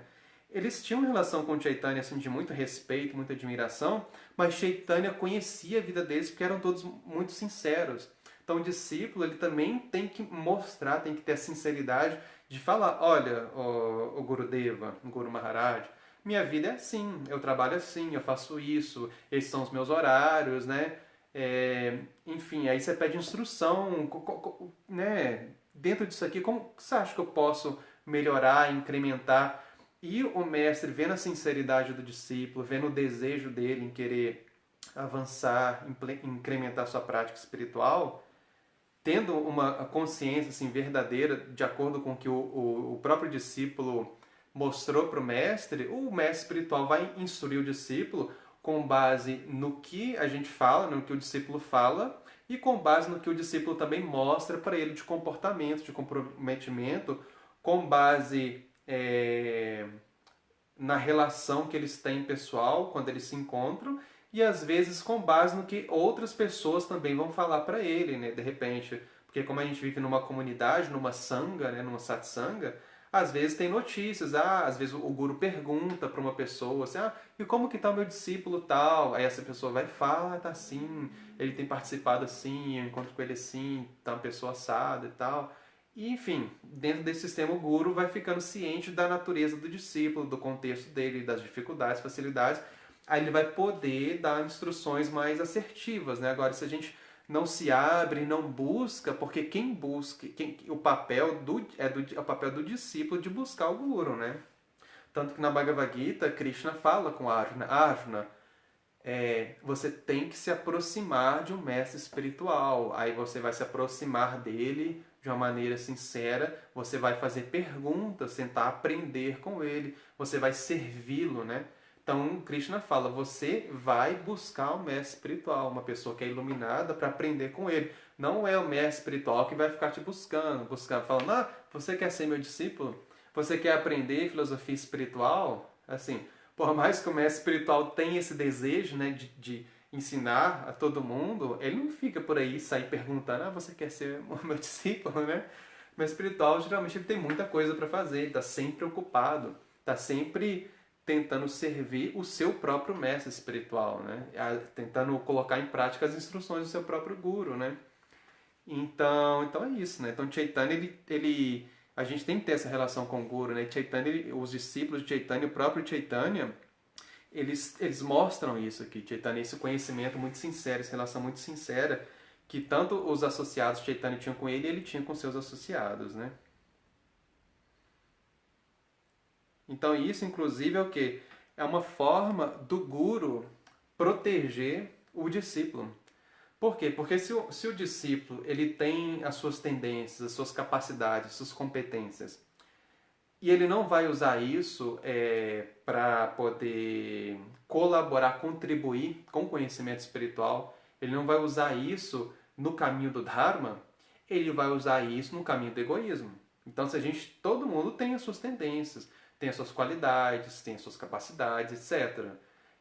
eles tinham uma relação com Chaitanya assim, de muito respeito, muita admiração, mas Chaitanya conhecia a vida deles porque eram todos muito sinceros. Então o discípulo ele também tem que mostrar, tem que ter a sinceridade de falar, olha, o Gurudeva, o Guru Maharaj, minha vida é assim, eu trabalho assim, eu faço isso, esses são os meus horários, né? Enfim, aí você pede instrução, né? Dentro disso aqui, como você acha que eu posso melhorar, incrementar? E o mestre, vendo a sinceridade do discípulo, vendo o desejo dele em querer avançar, incrementar sua prática espiritual, tendo uma consciência assim, verdadeira, de acordo com o que o próprio discípulo mostrou para o mestre espiritual vai instruir o discípulo com base no que a gente fala, no que o discípulo fala, e com base no que o discípulo também mostra para ele de comportamento, de comprometimento, com base na relação que eles têm pessoal, quando eles se encontram, e às vezes com base no que outras pessoas também vão falar para ele, né, de repente. Porque como a gente vive numa comunidade, numa sangha, né, numa satsanga, às vezes tem notícias, às vezes o guru pergunta para uma pessoa assim, e como que está o meu discípulo tal? Aí essa pessoa vai e fala, tá assim, ele tem participado assim, eu encontro com ele assim, tá uma pessoa assada e tal. E, enfim, dentro desse sistema o guru vai ficando ciente da natureza do discípulo, do contexto dele, das dificuldades, facilidades, aí ele vai poder dar instruções mais assertivas, né? Agora, se a gente não se abre, não busca, porque quem busca, o papel é o papel do discípulo de buscar o guru, né? Tanto que na Bhagavad Gita, Krishna fala com Arjuna, você tem que se aproximar de um mestre espiritual, aí você vai se aproximar dele de uma maneira sincera, você vai fazer perguntas, tentar aprender com ele, você vai servi-lo, né? Então, Krishna fala, você vai buscar o mestre espiritual, uma pessoa que é iluminada para aprender com ele. Não é o mestre espiritual que vai ficar te buscando, falando, você quer ser meu discípulo? Você quer aprender filosofia espiritual? Assim, por mais que o mestre espiritual tenha esse desejo, né, de ensinar a todo mundo, ele não fica por aí, sair perguntando, você quer ser o meu discípulo, né? O mestre espiritual, geralmente, ele tem muita coisa para fazer, ele está sempre ocupado, está sempre tentando servir o seu próprio mestre espiritual, né? Tentando colocar em prática as instruções do seu próprio guru, né? Então é isso, né? Então Chaitanya, a gente tem que ter essa relação com o guru, né? Chaitanya, os discípulos de Chaitanya, o próprio Chaitanya, eles mostram isso aqui, Chaitanya, esse conhecimento muito sincero, essa relação muito sincera que tanto os associados de Chaitanya tinham com ele, ele tinha com seus associados, né? Então isso, inclusive, é o quê? É uma forma do guru proteger o discípulo. Por quê? Porque se o discípulo ele tem as suas tendências, as suas capacidades, as suas competências, e ele não vai usar isso para poder colaborar, contribuir com o conhecimento espiritual, ele não vai usar isso no caminho do Dharma, ele vai usar isso no caminho do egoísmo. Então, todo mundo tem as suas tendências, tem as suas qualidades, tem as suas capacidades, etc.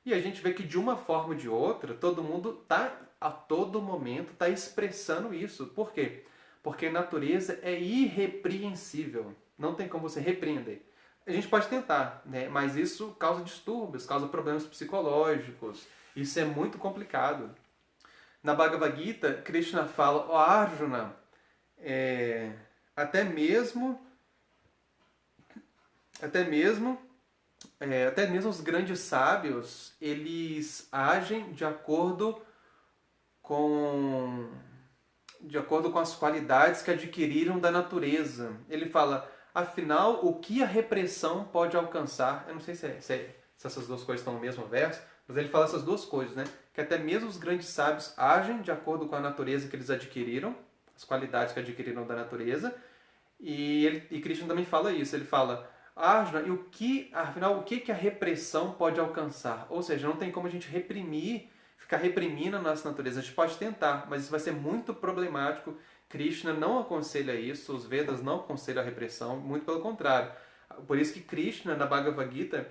E a gente vê que de uma forma ou de outra, todo mundo está a todo momento está expressando isso. Por quê? Porque a natureza é irrepreensível. Não tem como você repreender. A gente pode tentar, né? Mas isso causa distúrbios, causa problemas psicológicos. Isso é muito complicado. Na Bhagavad Gita, Krishna fala, ó Arjuna, é, até mesmo, até mesmo, até mesmo os grandes sábios, eles agem com, de acordo com as qualidades que adquiriram da natureza. Ele fala, afinal, o que a repressão pode alcançar? Eu não sei se essas duas coisas estão no mesmo verso, mas ele fala essas duas coisas, né? Que até mesmo os grandes sábios agem de acordo com a natureza que eles adquiriram, as qualidades que adquiriram da natureza. E Krishna também fala isso. Ele fala, Arjuna, afinal, o que a repressão pode alcançar? Ou seja, não tem como a gente ficar reprimindo a nossa natureza. A gente pode tentar, mas isso vai ser muito problemático. Krishna não aconselha isso, os Vedas não aconselham a repressão, muito pelo contrário. Por isso que Krishna, na Bhagavad Gita,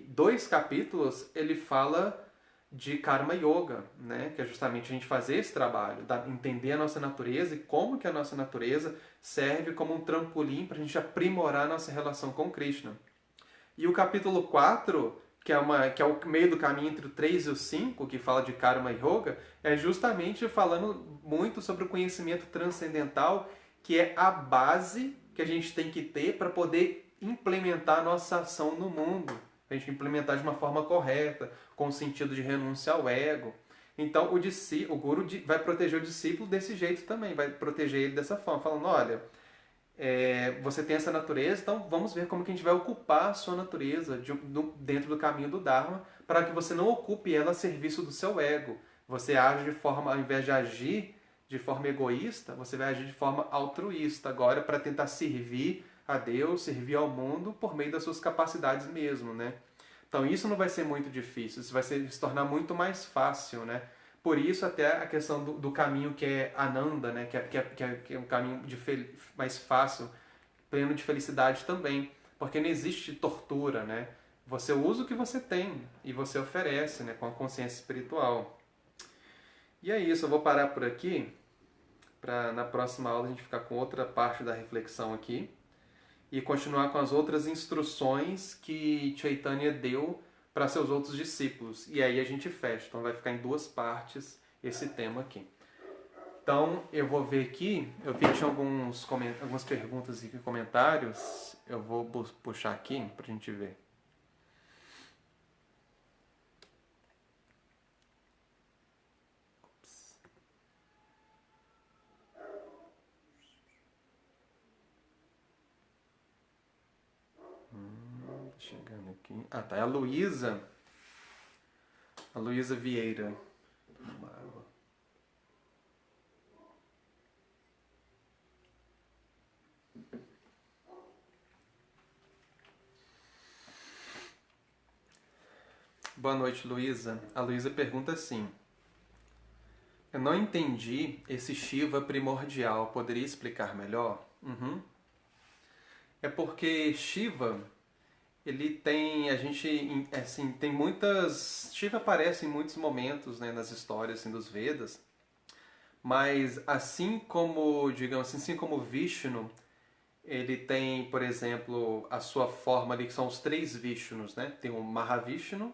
2 capítulos, ele fala de Karma Yoga, né? Que é justamente a gente fazer esse trabalho, entender a nossa natureza e como que a nossa natureza serve como um trampolim para a gente aprimorar a nossa relação com Krishna. E o capítulo 4, que é o meio do caminho entre o 3 e o 5, que fala de Karma Yoga, é justamente falando muito sobre o conhecimento transcendental, que é a base que a gente tem que ter para poder implementar a nossa ação no mundo. A gente implementar de uma forma correta, com o sentido de renúncia ao ego. Então o guru vai proteger o discípulo desse jeito também, vai proteger ele dessa forma, falando, olha, você tem essa natureza, então vamos ver como que a gente vai ocupar a sua natureza dentro do caminho do Dharma, para que você não ocupe ela a serviço do seu ego. Você age de forma, ao invés de agir de forma egoísta, você vai agir de forma altruísta agora para tentar servir a Deus, servir ao mundo por meio das suas capacidades mesmo, né? Então isso não vai ser muito difícil, isso vai se tornar muito mais fácil, né? Por isso até a questão do caminho que é Ananda, né? Que é um caminho mais fácil, pleno de felicidade também, porque não existe tortura, né? Você usa o que você tem e você oferece, né? Com a consciência espiritual. E é isso, eu vou parar por aqui, para na próxima aula a gente ficar com outra parte da reflexão aqui e continuar com as outras instruções que Chaitanya deu para seus outros discípulos. E aí a gente fecha. Então vai ficar em 2 partes esse tema aqui. Então eu vou ver aqui, eu vi que tinha algumas perguntas e comentários. Eu vou puxar aqui para a gente ver. Chegando aqui. Ah, tá. É a Luísa. A Luísa Vieira. Uma água. Boa noite, Luísa. A Luísa pergunta assim. Eu não entendi esse Shiva primordial. Poderia explicar melhor? Uhum. É porque Shiva... ele tem, tem muitas... Shiva aparece em muitos momentos, né, nas histórias assim, dos Vedas, mas assim como, digamos assim como Vishnu, ele tem, por exemplo, a sua forma ali, que são os 3 Vishnus, né? Tem o Mahavishnu,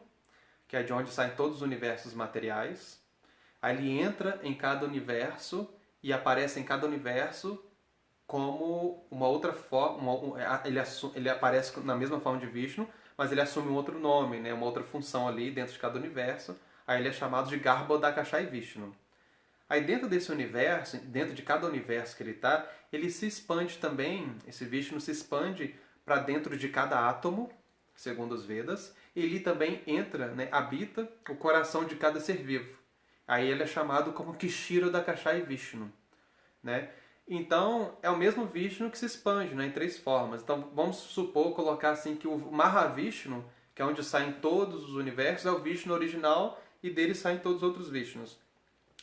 que é de onde saem todos os universos materiais. Aí ele entra em cada universo e aparece em cada universo como uma outra forma, ele aparece na mesma forma de Vishnu, mas ele assume um outro nome, né, uma outra função ali dentro de cada universo. Aí ele é chamado de Garbhodakashai Vishnu. Aí dentro desse universo, dentro de cada universo que ele está, ele se expande também, esse Vishnu se expande para dentro de cada átomo, segundo os Vedas, e ele também entra, né, habita o coração de cada ser vivo. Aí ele é chamado como Kshirodakashai Vishnu, né? Então, é o mesmo Vishnu que se expande, né, em 3 formas. Então, vamos supor, colocar assim, que o Mahavishnu, que é onde saem todos os universos, é o Vishnu original e dele saem todos os outros Vishnus.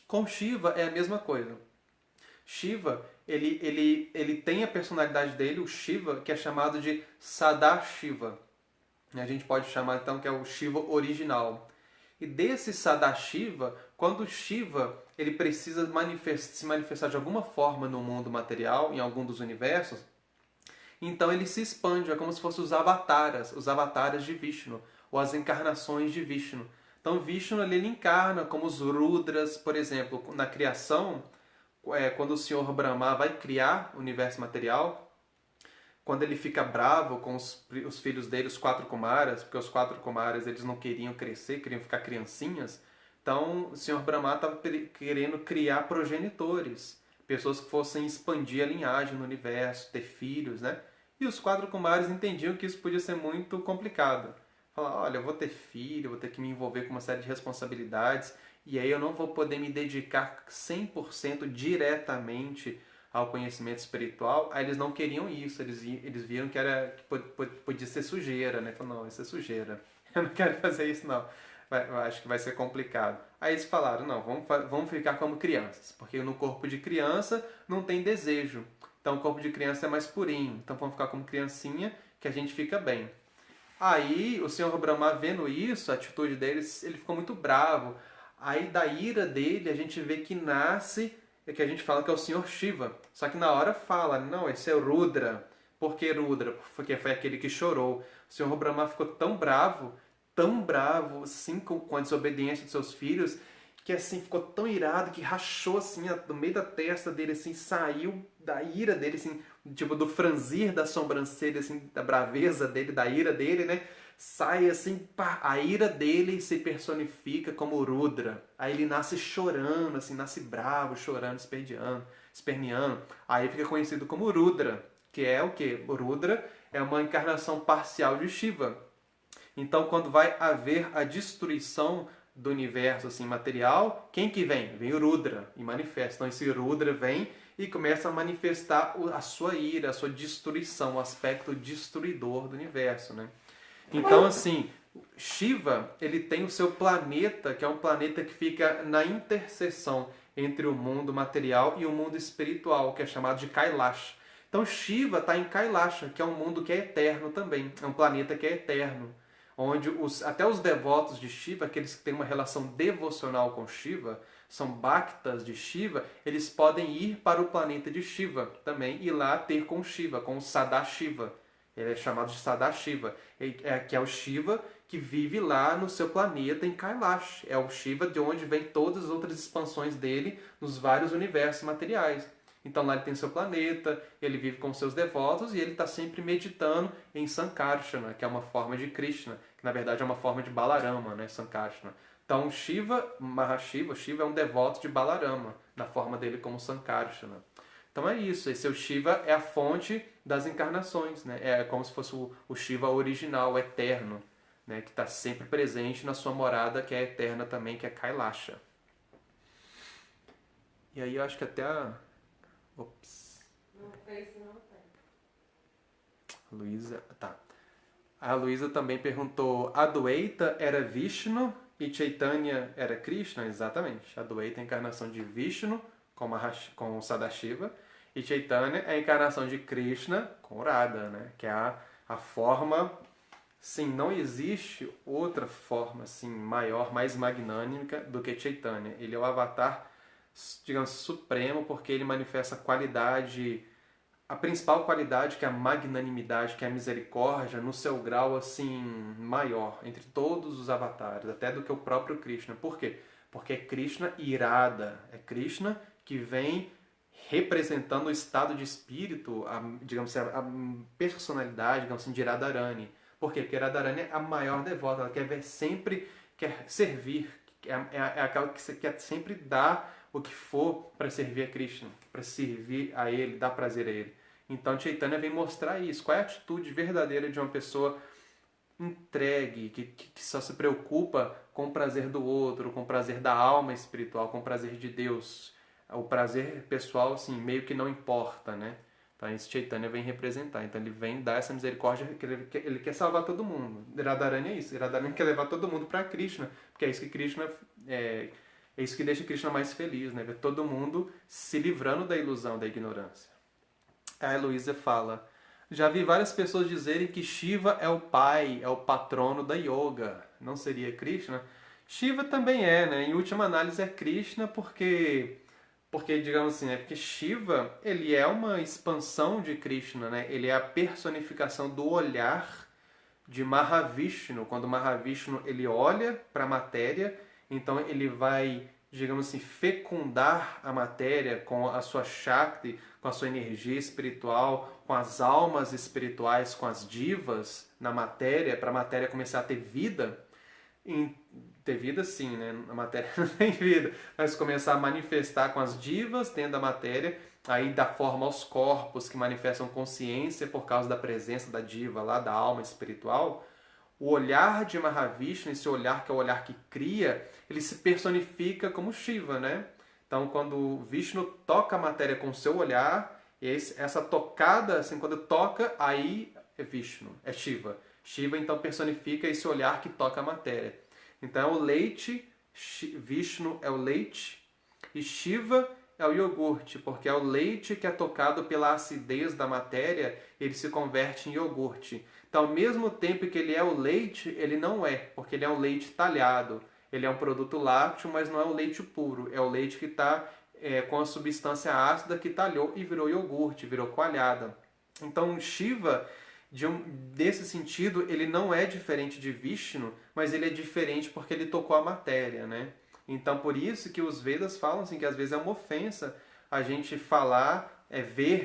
Com Shiva é a mesma coisa. Shiva, ele tem a personalidade dele, o Shiva, que é chamado de Sadashiva. A gente pode chamar então que é o Shiva original. E desse Sadashiva, quando Shiva ele precisa se manifestar de alguma forma no mundo material, em algum dos universos, então ele se expande, é como se fossem os avataras de Vishnu, ou as encarnações de Vishnu. Então Vishnu ali, ele encarna como os Rudras, por exemplo, na criação, quando o Senhor Brahma vai criar o universo material, quando ele fica bravo com os filhos dele, os 4 Kumaras, porque os 4 Kumaras eles não queriam crescer, queriam ficar criancinhas, então o Senhor Brahma estava querendo criar progenitores, pessoas que fossem expandir a linhagem no universo, ter filhos, né? E os 4 Kumaras entendiam que isso podia ser muito complicado. Falar, olha, eu vou ter filho, eu vou ter que me envolver com uma série de responsabilidades, e aí eu não vou poder me dedicar 100% diretamente ao conhecimento espiritual. Aí eles não queriam isso, eles viram que podia ser sujeira, né? Falaram, não, isso é sujeira, eu não quero fazer isso não, eu acho que vai ser complicado. Aí eles falaram, não, vamos ficar como crianças, porque no corpo de criança não tem desejo, então o corpo de criança é mais purinho, então vamos ficar como criancinha que a gente fica bem. Aí o Senhor Brahma, vendo isso, a atitude deles, ele ficou muito bravo. Aí da ira dele a gente vê que nasce, que a gente fala que é o Senhor Shiva. Só que na hora fala, não, esse é o Rudra. Por que Rudra? Porque foi aquele que chorou. O Senhor Brahma ficou tão bravo assim com a desobediência de seus filhos, que assim ficou tão irado que rachou assim no meio da testa dele, assim, saiu da ira dele, assim, tipo do franzir da sobrancelha, assim, da braveza dele, da ira dele, né? Sai assim, pá, a ira dele se personifica como Rudra. Aí ele nasce chorando, assim, nasce bravo, chorando, esperneando. Aí fica conhecido como Rudra, que é o quê? Rudra é uma encarnação parcial de Shiva. Então, quando vai haver a destruição do universo assim material, quem que vem? Vem o Rudra e manifesta. Então, esse Rudra vem e começa a manifestar a sua ira, a sua destruição, o aspecto destruidor do universo, né? Então, assim, Shiva, ele tem o seu planeta, que é um planeta que fica na interseção entre o mundo material e o mundo espiritual, que é chamado de Kailash. Então, Shiva está em Kailasha, que é um mundo que é eterno também, é um planeta que é eterno, onde até os devotos de Shiva, aqueles que têm uma relação devocional com Shiva, são bhaktas de Shiva, eles podem ir para o planeta de Shiva também e lá ter com Shiva, com o Sadashiva. Ele é chamado de Sadashiva, que é o Shiva que vive lá no seu planeta em Kailash. É o Shiva de onde vem todas as outras expansões dele nos vários universos materiais. Então lá ele tem seu planeta, ele vive com seus devotos e ele está sempre meditando em Sankarsana, que é uma forma de Krishna, que na verdade é uma forma de Balarama, né? Sankarsana. Então Shiva, Shiva é um devoto de Balarama, na forma dele como Sankarsana. Então é isso, esse o Shiva é a fonte das encarnações, né? É como se fosse o Shiva original, o eterno, né? Que está sempre presente na sua morada, que é eterna também, que é Kailasha. E aí eu acho que até a... Ops.
Não fez, não tem.
Luísa, tá. A Luísa também perguntou, Adwaita era Vishnu e Chaitanya era Krishna? Exatamente. Adwaita é a encarnação de Vishnu com Sadashiva e Chaitanya é a encarnação de Krishna com Radha, né? Que é a forma, sim, não existe outra forma assim maior, mais magnânima do que Chaitanya. Ele é o avatar, digamos, supremo, porque ele manifesta a principal qualidade, que é a magnanimidade, que é a misericórdia, no seu grau assim maior, entre todos os avatares, até do que o próprio Krishna. Por quê? Porque é Krishna irada, é Krishna que vem representando o estado de espírito, digamos assim, a personalidade, digamos assim, de Radharani. Por quê? Porque Radharani é a maior devota, ela quer servir, é aquela que quer sempre dar o que for para servir a Krishna, para servir a ele, dar prazer a ele. Então Chaitanya vem mostrar isso. Qual é a atitude verdadeira de uma pessoa entregue, que só se preocupa com o prazer do outro, com o prazer da alma espiritual, com o prazer de Deus. O prazer pessoal, assim, meio que não importa, né? Então esse Chaitanya vem representar. Então ele vem dar essa misericórdia, que ele quer salvar todo mundo. Radharani é isso. Radharani quer levar todo mundo para Krishna, porque é isso que Krishna... É isso que deixa Krishna mais feliz, né? Ver todo mundo se livrando da ilusão, da ignorância. A Heloísa fala, já vi várias pessoas dizerem que Shiva é o pai, é o patrono da yoga. Não seria Krishna? Shiva também é, né? Em última análise é Krishna porque digamos assim, porque Shiva, ele é uma expansão de Krishna, né? Ele é a personificação do olhar de Mahavishnu, quando Mahavishnu ele olha para a matéria, então ele vai, digamos assim, fecundar a matéria com a sua Shakti, com a sua energia espiritual, com as almas espirituais, com as divas na matéria, para a matéria começar a ter vida. Ter vida sim, né? A matéria não tem vida, mas começar a manifestar com as divas dentro da matéria, aí dá forma aos corpos que manifestam consciência por causa da presença da diva lá, da alma espiritual. O olhar de Mahavishnu, esse olhar que é o olhar que cria, ele se personifica como Shiva, né? Então, quando Vishnu toca a matéria com o seu olhar, essa tocada, assim, quando toca, aí é Vishnu, é Shiva. Shiva, então, personifica esse olhar que toca a matéria. Então, o leite, Vishnu é o leite, e Shiva é o iogurte, porque é o leite que é tocado pela acidez da matéria, ele se converte em iogurte. Então, ao mesmo tempo que ele é o leite, ele não é, porque ele é um leite talhado. Ele é um produto lácteo, mas não é um leite puro. É o leite que está com a substância ácida que talhou e virou iogurte, virou coalhada. Então, Shiva, desse sentido, ele não é diferente de Vishnu, mas ele é diferente porque ele tocou a matéria, né? Então, por isso que os Vedas falam assim, que às vezes é uma ofensa a gente falar,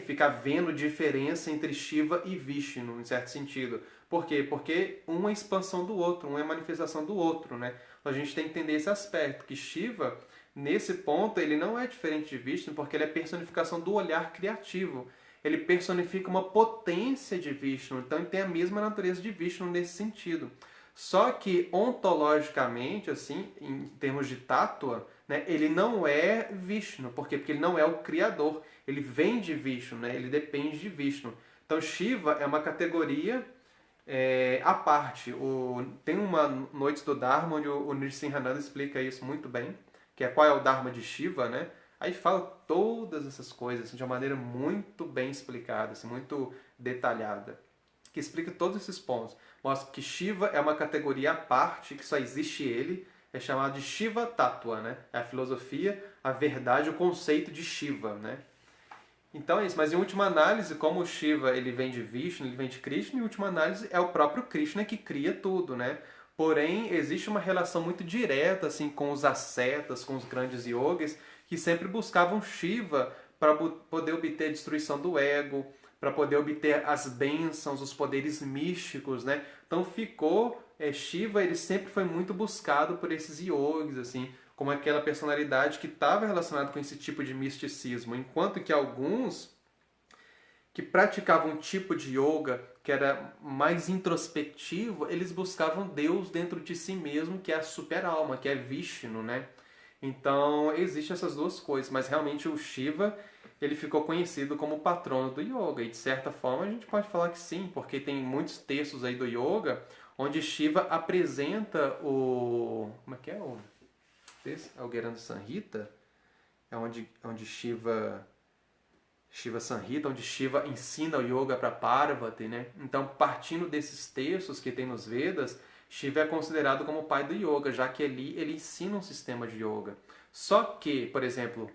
ficar vendo diferença entre Shiva e Vishnu, em certo sentido. Por quê? Porque um é expansão do outro, um é manifestação do outro, né? Então, a gente tem que entender esse aspecto, que Shiva, nesse ponto, ele não é diferente de Vishnu, porque ele é personificação do olhar criativo. Ele personifica uma potência de Vishnu, então ele tem a mesma natureza de Vishnu nesse sentido. Só que ontologicamente, assim, em termos de tátua, né, ele não é Vishnu. Por quê? Porque ele não é o criador. Ele vem de Vishnu, né? Ele depende de Vishnu. Então Shiva é uma categoria à parte. Tem uma Noite do Dharma onde o Nrsimhananda explica isso muito bem, que é qual é o Dharma de Shiva, né? Aí fala todas essas coisas assim, de uma maneira muito bem explicada, assim, muito detalhada, que explica todos esses pontos. Mostra que Shiva é uma categoria à parte, que só existe ele, é chamado de Shiva Tattva, né? É a filosofia, a verdade, o conceito de Shiva, né? Então é isso, mas em última análise, como o Shiva ele vem de Vishnu, ele vem de Krishna, em última análise é o próprio Krishna que cria tudo, né? Porém, existe uma relação muito direta assim, com os ascetas, com os grandes yogis, que sempre buscavam Shiva para poder obter a destruição do ego, para poder obter as bênçãos, os poderes místicos, né? Então Shiva, ele sempre foi muito buscado por esses yogis, assim, como aquela personalidade que estava relacionada com esse tipo de misticismo, enquanto que alguns que praticavam um tipo de yoga que era mais introspectivo, eles buscavam Deus dentro de si mesmo, que é a super-alma, que é Vishnu, né? Então, existem essas duas coisas, mas realmente o Shiva, ele ficou conhecido como o patrono do yoga, e de certa forma a gente pode falar que sim, porque tem muitos textos aí do yoga onde Shiva apresenta como é que é o texto? É o Geranda Samhita? É onde Shiva Samhita, onde Shiva ensina o yoga para Parvati, né? Então, partindo desses textos que tem nos Vedas, Shiva é considerado como o pai do yoga, já que ele ensina um sistema de yoga. Só que, por exemplo,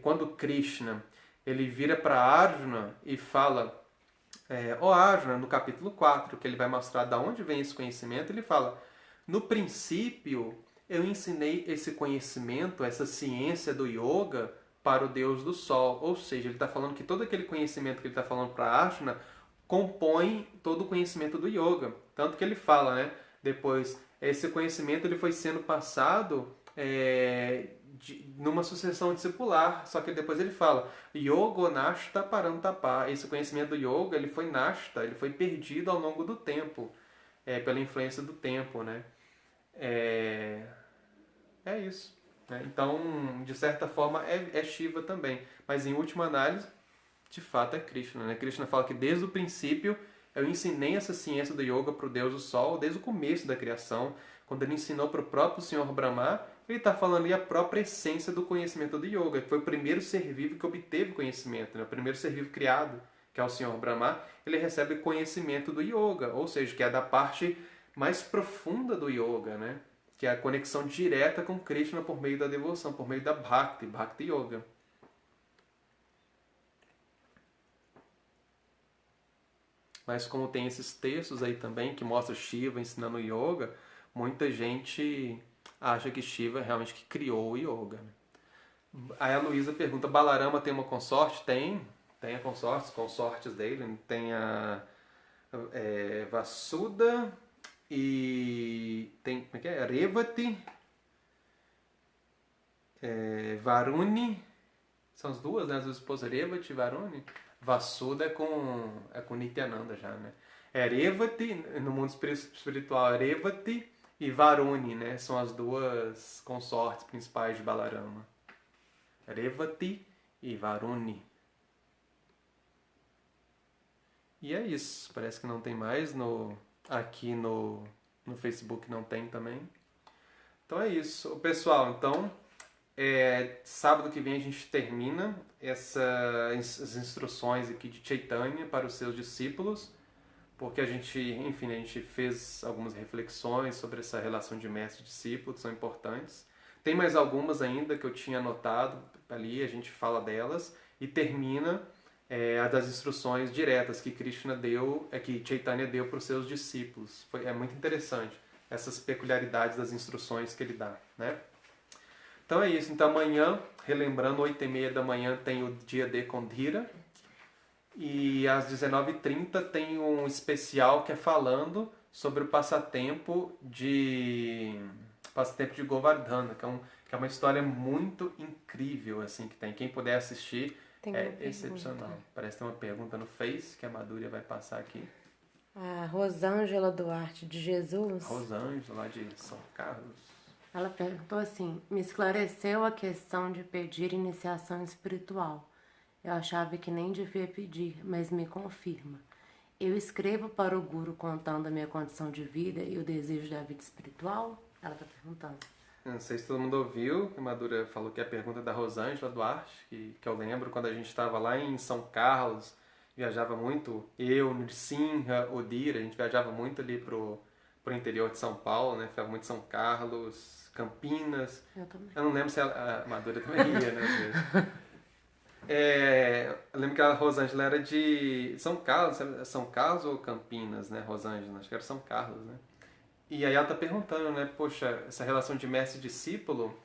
quando Krishna ele vira para Arjuna e fala, Arjuna, no capítulo 4, que ele vai mostrar de onde vem esse conhecimento, ele fala, no princípio eu ensinei esse conhecimento, essa ciência do yoga para o Deus do Sol. Ou seja, ele está falando que todo aquele conhecimento que ele está falando para Arjuna compõe todo o conhecimento do yoga. Tanto que ele fala, né? Depois, esse conhecimento ele foi sendo passado numa sucessão discipular. Só que depois ele fala, Yoga Nashta Parantapa. Esse conhecimento do yoga ele foi nashta, ele foi perdido ao longo do tempo, pela influência do tempo, né? É isso. Né? Então, de certa forma, é Shiva também. Mas, em última análise, de fato é Krishna. Né? Krishna fala que desde o princípio eu ensinei essa ciência do yoga para o Deus do Sol, desde o começo da criação. Quando ele ensinou para o próprio Senhor Brahma, ele está falando ali a própria essência do conhecimento do yoga, que foi o primeiro ser vivo que obteve conhecimento, né? O primeiro ser vivo criado, que é o Senhor Brahma, ele recebe conhecimento do yoga, ou seja, que é da parte mais profunda do yoga, né? Que é a conexão direta com Krishna por meio da devoção, por meio da Bhakti Yoga. mas como tem esses textos aí também que mostram Shiva ensinando yoga, muita gente acha que Shiva realmente que criou o yoga, né? Aí a Luísa pergunta, Balarama tem uma consorte? Tem a consorte, consortes dele, tem a Vasudha e tem, como é que é? Revati, Varuni, são as duas, né? As duas esposas, Revati e Varuni. Vasudha é com Nityananda já, né? Revati, no mundo espiritual, Revati e Varuni, né? São as duas consortes principais de Balarama. Revati e Varuni. E é isso. Parece que não tem mais. Aqui no Facebook não tem também. Então é isso. Pessoal, então, sábado que vem a gente termina essas instruções aqui de Chaitanya para os seus discípulos, porque a gente fez algumas reflexões sobre essa relação de mestre e discípulo, que são importantes. Tem mais algumas ainda que eu tinha anotado ali, a gente fala delas, e termina a das instruções diretas que Krishna deu, que Chaitanya deu para os seus discípulos. É muito interessante essas peculiaridades das instruções que ele dá, né? Então é isso. Então amanhã, relembrando, 8h30 da manhã tem o dia D com Dhira. E às 19h30 tem um especial que é falando sobre o passatempo de Govardhana, que é uma história muito incrível assim que tem. Quem puder assistir é excepcional. Parece que tem uma pergunta no Face que a Madhurya vai passar aqui.
A Rosângela Duarte de Jesus.
Rosângela, lá de São Carlos.
Ela perguntou assim: me esclareceu a questão de pedir iniciação espiritual. Eu achava que nem devia pedir, mas me confirma. Eu escrevo para o Guru contando a minha condição de vida e o desejo da vida espiritual? Ela está perguntando.
Eu não sei se todo mundo ouviu, a Madhurya falou que é a pergunta da Rosângela Duarte, que eu lembro quando a gente estava lá em São Carlos, viajava muito, eu, Nrsimha, Odira, a gente viajava muito ali pro interior de São Paulo, né? Ficava muito em São Carlos, Campinas.
Eu também.
Eu não lembro se a Madhurya também ia, né? Às vezes. Eu lembro que a Rosângela era de São Carlos ou Campinas, né, Rosângela? Acho que era São Carlos, né? E aí ela tá perguntando, né, poxa, essa relação de mestre e discípulo,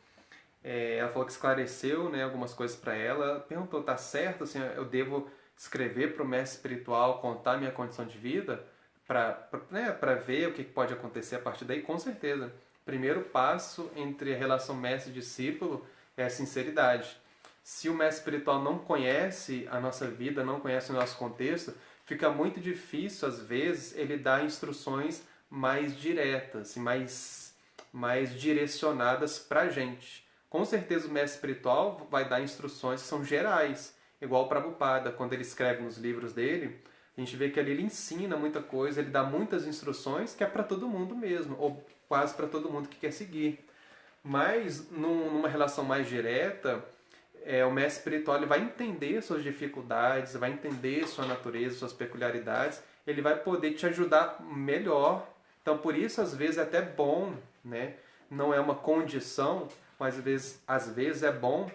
ela falou que esclareceu, né, algumas coisas para ela. Ela perguntou, tá certo, assim, eu devo escrever para o mestre espiritual, contar minha condição de vida, para ver o que pode acontecer a partir daí? Com certeza. Primeiro passo entre a relação mestre e discípulo é a sinceridade. Se o mestre espiritual não conhece a nossa vida, não conhece o nosso contexto, fica muito difícil, às vezes, ele dar instruções mais diretas, mais direcionadas para a gente. Com certeza o mestre espiritual vai dar instruções que são gerais, igual o Prabhupada, quando ele escreve nos livros dele, a gente vê que ali ele ensina muita coisa, ele dá muitas instruções que é para todo mundo mesmo, ou quase para todo mundo que quer seguir. Mas numa relação mais direta, o mestre espiritual ele vai entender suas dificuldades, vai entender sua natureza, suas peculiaridades, ele vai poder te ajudar melhor. Então, por isso, às vezes, é até bom, né? Não é uma condição, mas às vezes é bom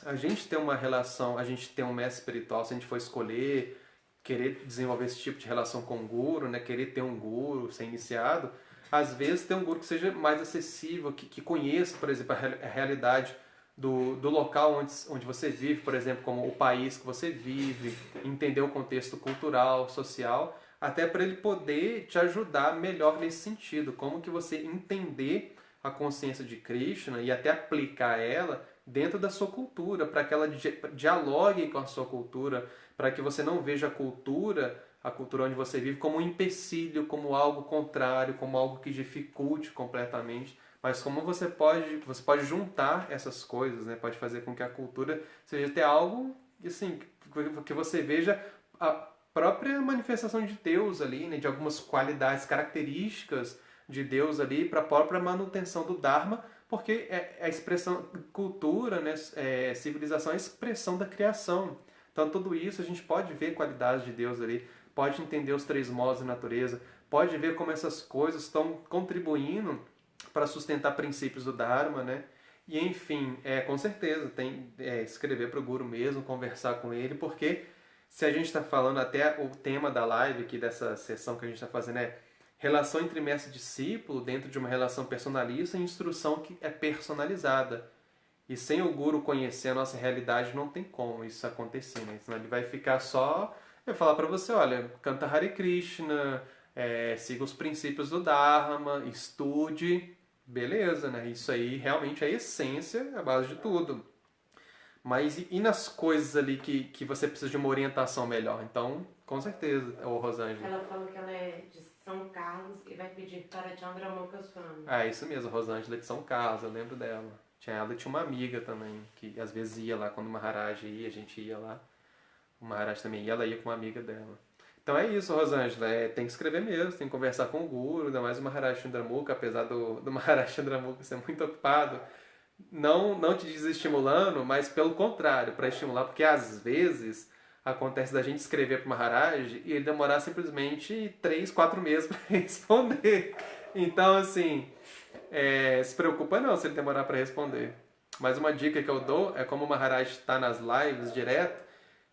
a gente ter uma relação, a gente ter um mestre espiritual, se a gente for escolher, querer desenvolver esse tipo de relação com o guru, né? Querer ter um guru, ser iniciado, às vezes ter um guru que seja mais acessível, que conheça, por exemplo, a realidade do local onde você vive, por exemplo, como o país que você vive, entender o contexto cultural, social, até para ele poder te ajudar melhor nesse sentido, como que você entender a consciência de Krishna e até aplicar ela dentro da sua cultura, para que ela dialogue com a sua cultura, para que você não veja a cultura onde você vive, como um empecilho, como algo contrário, como algo que dificulte completamente, mas como você pode juntar essas coisas, né? Pode fazer com que a cultura seja até algo assim, que você veja a própria manifestação de Deus ali, né? De algumas qualidades, características de Deus ali para a própria manutenção do Dharma, porque a expressão cultura, né? Civilização é a expressão da criação. Então tudo isso a gente pode ver qualidades de Deus ali, pode entender os três modos da natureza, pode ver como essas coisas estão contribuindo para sustentar princípios do Dharma, né? E enfim, com certeza tem escrever para o Guru mesmo, conversar com ele, porque se a gente está falando, até o tema da live aqui, dessa sessão que a gente está fazendo é relação entre mestre e discípulo dentro de uma relação personalista e instrução que é personalizada. E sem o guru conhecer a nossa realidade, não tem como isso acontecer, né? Senão ele vai ficar só... Eu falar para você, olha, canta Hare Krishna, siga os princípios do Dharma, estude, beleza, né? Isso aí realmente é a essência, a base de tudo. Mas e nas coisas ali que você precisa de uma orientação melhor? Então, com certeza, ô Rosângela.
Ela falou que ela é de São Carlos e vai pedir para Chandramukha Swami.
Ah, isso mesmo, Rosângela é de São Carlos, eu lembro dela. Ela tinha uma amiga também, que às vezes ia lá, quando o Maharaj ia, a gente ia lá. O Maharaj também ia, ela ia com uma amiga dela. Então é isso, Rosângela, tem que escrever mesmo, tem que conversar com o guru, ainda mais o Maharaj Chandramukha, apesar do Maharaj Chandramukha ser muito ocupado, não te desestimulando, mas pelo contrário, para estimular, porque às vezes acontece da gente escrever para o Maharaj e ele demorar simplesmente 3, 4 meses para responder. Então, assim, se preocupa não se ele demorar para responder. Mas uma dica que eu dou é como o Maharaj está nas lives direto,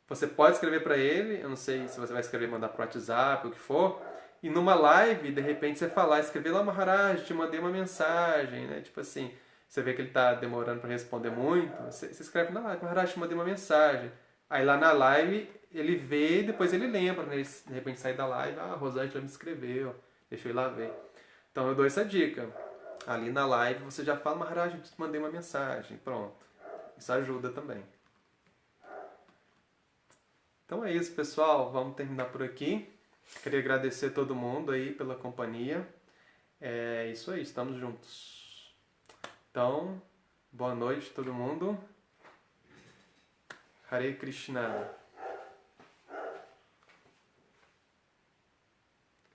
você pode escrever para ele, eu não sei se você vai escrever, mandar pro WhatsApp, o que for, e numa live, de repente você falar, escrever lá, Maharaj, te mandei uma mensagem, né? Tipo assim, você vê que ele tá demorando para responder muito, você escreve na live, Maharaj, te mandei uma mensagem. Aí lá na live, ele vê e depois ele lembra, né? Ele, de repente sai da live, a Rosângela me escreveu, deixa eu ir lá ver. Então eu dou essa dica. Ali na live você já fala, Maharaj, eu te mandei uma mensagem, pronto. Isso ajuda também. Então é isso, pessoal. Vamos terminar por aqui. Queria agradecer a todo mundo aí pela companhia. É isso aí, estamos juntos. Então, boa noite todo mundo. Hare Krishna.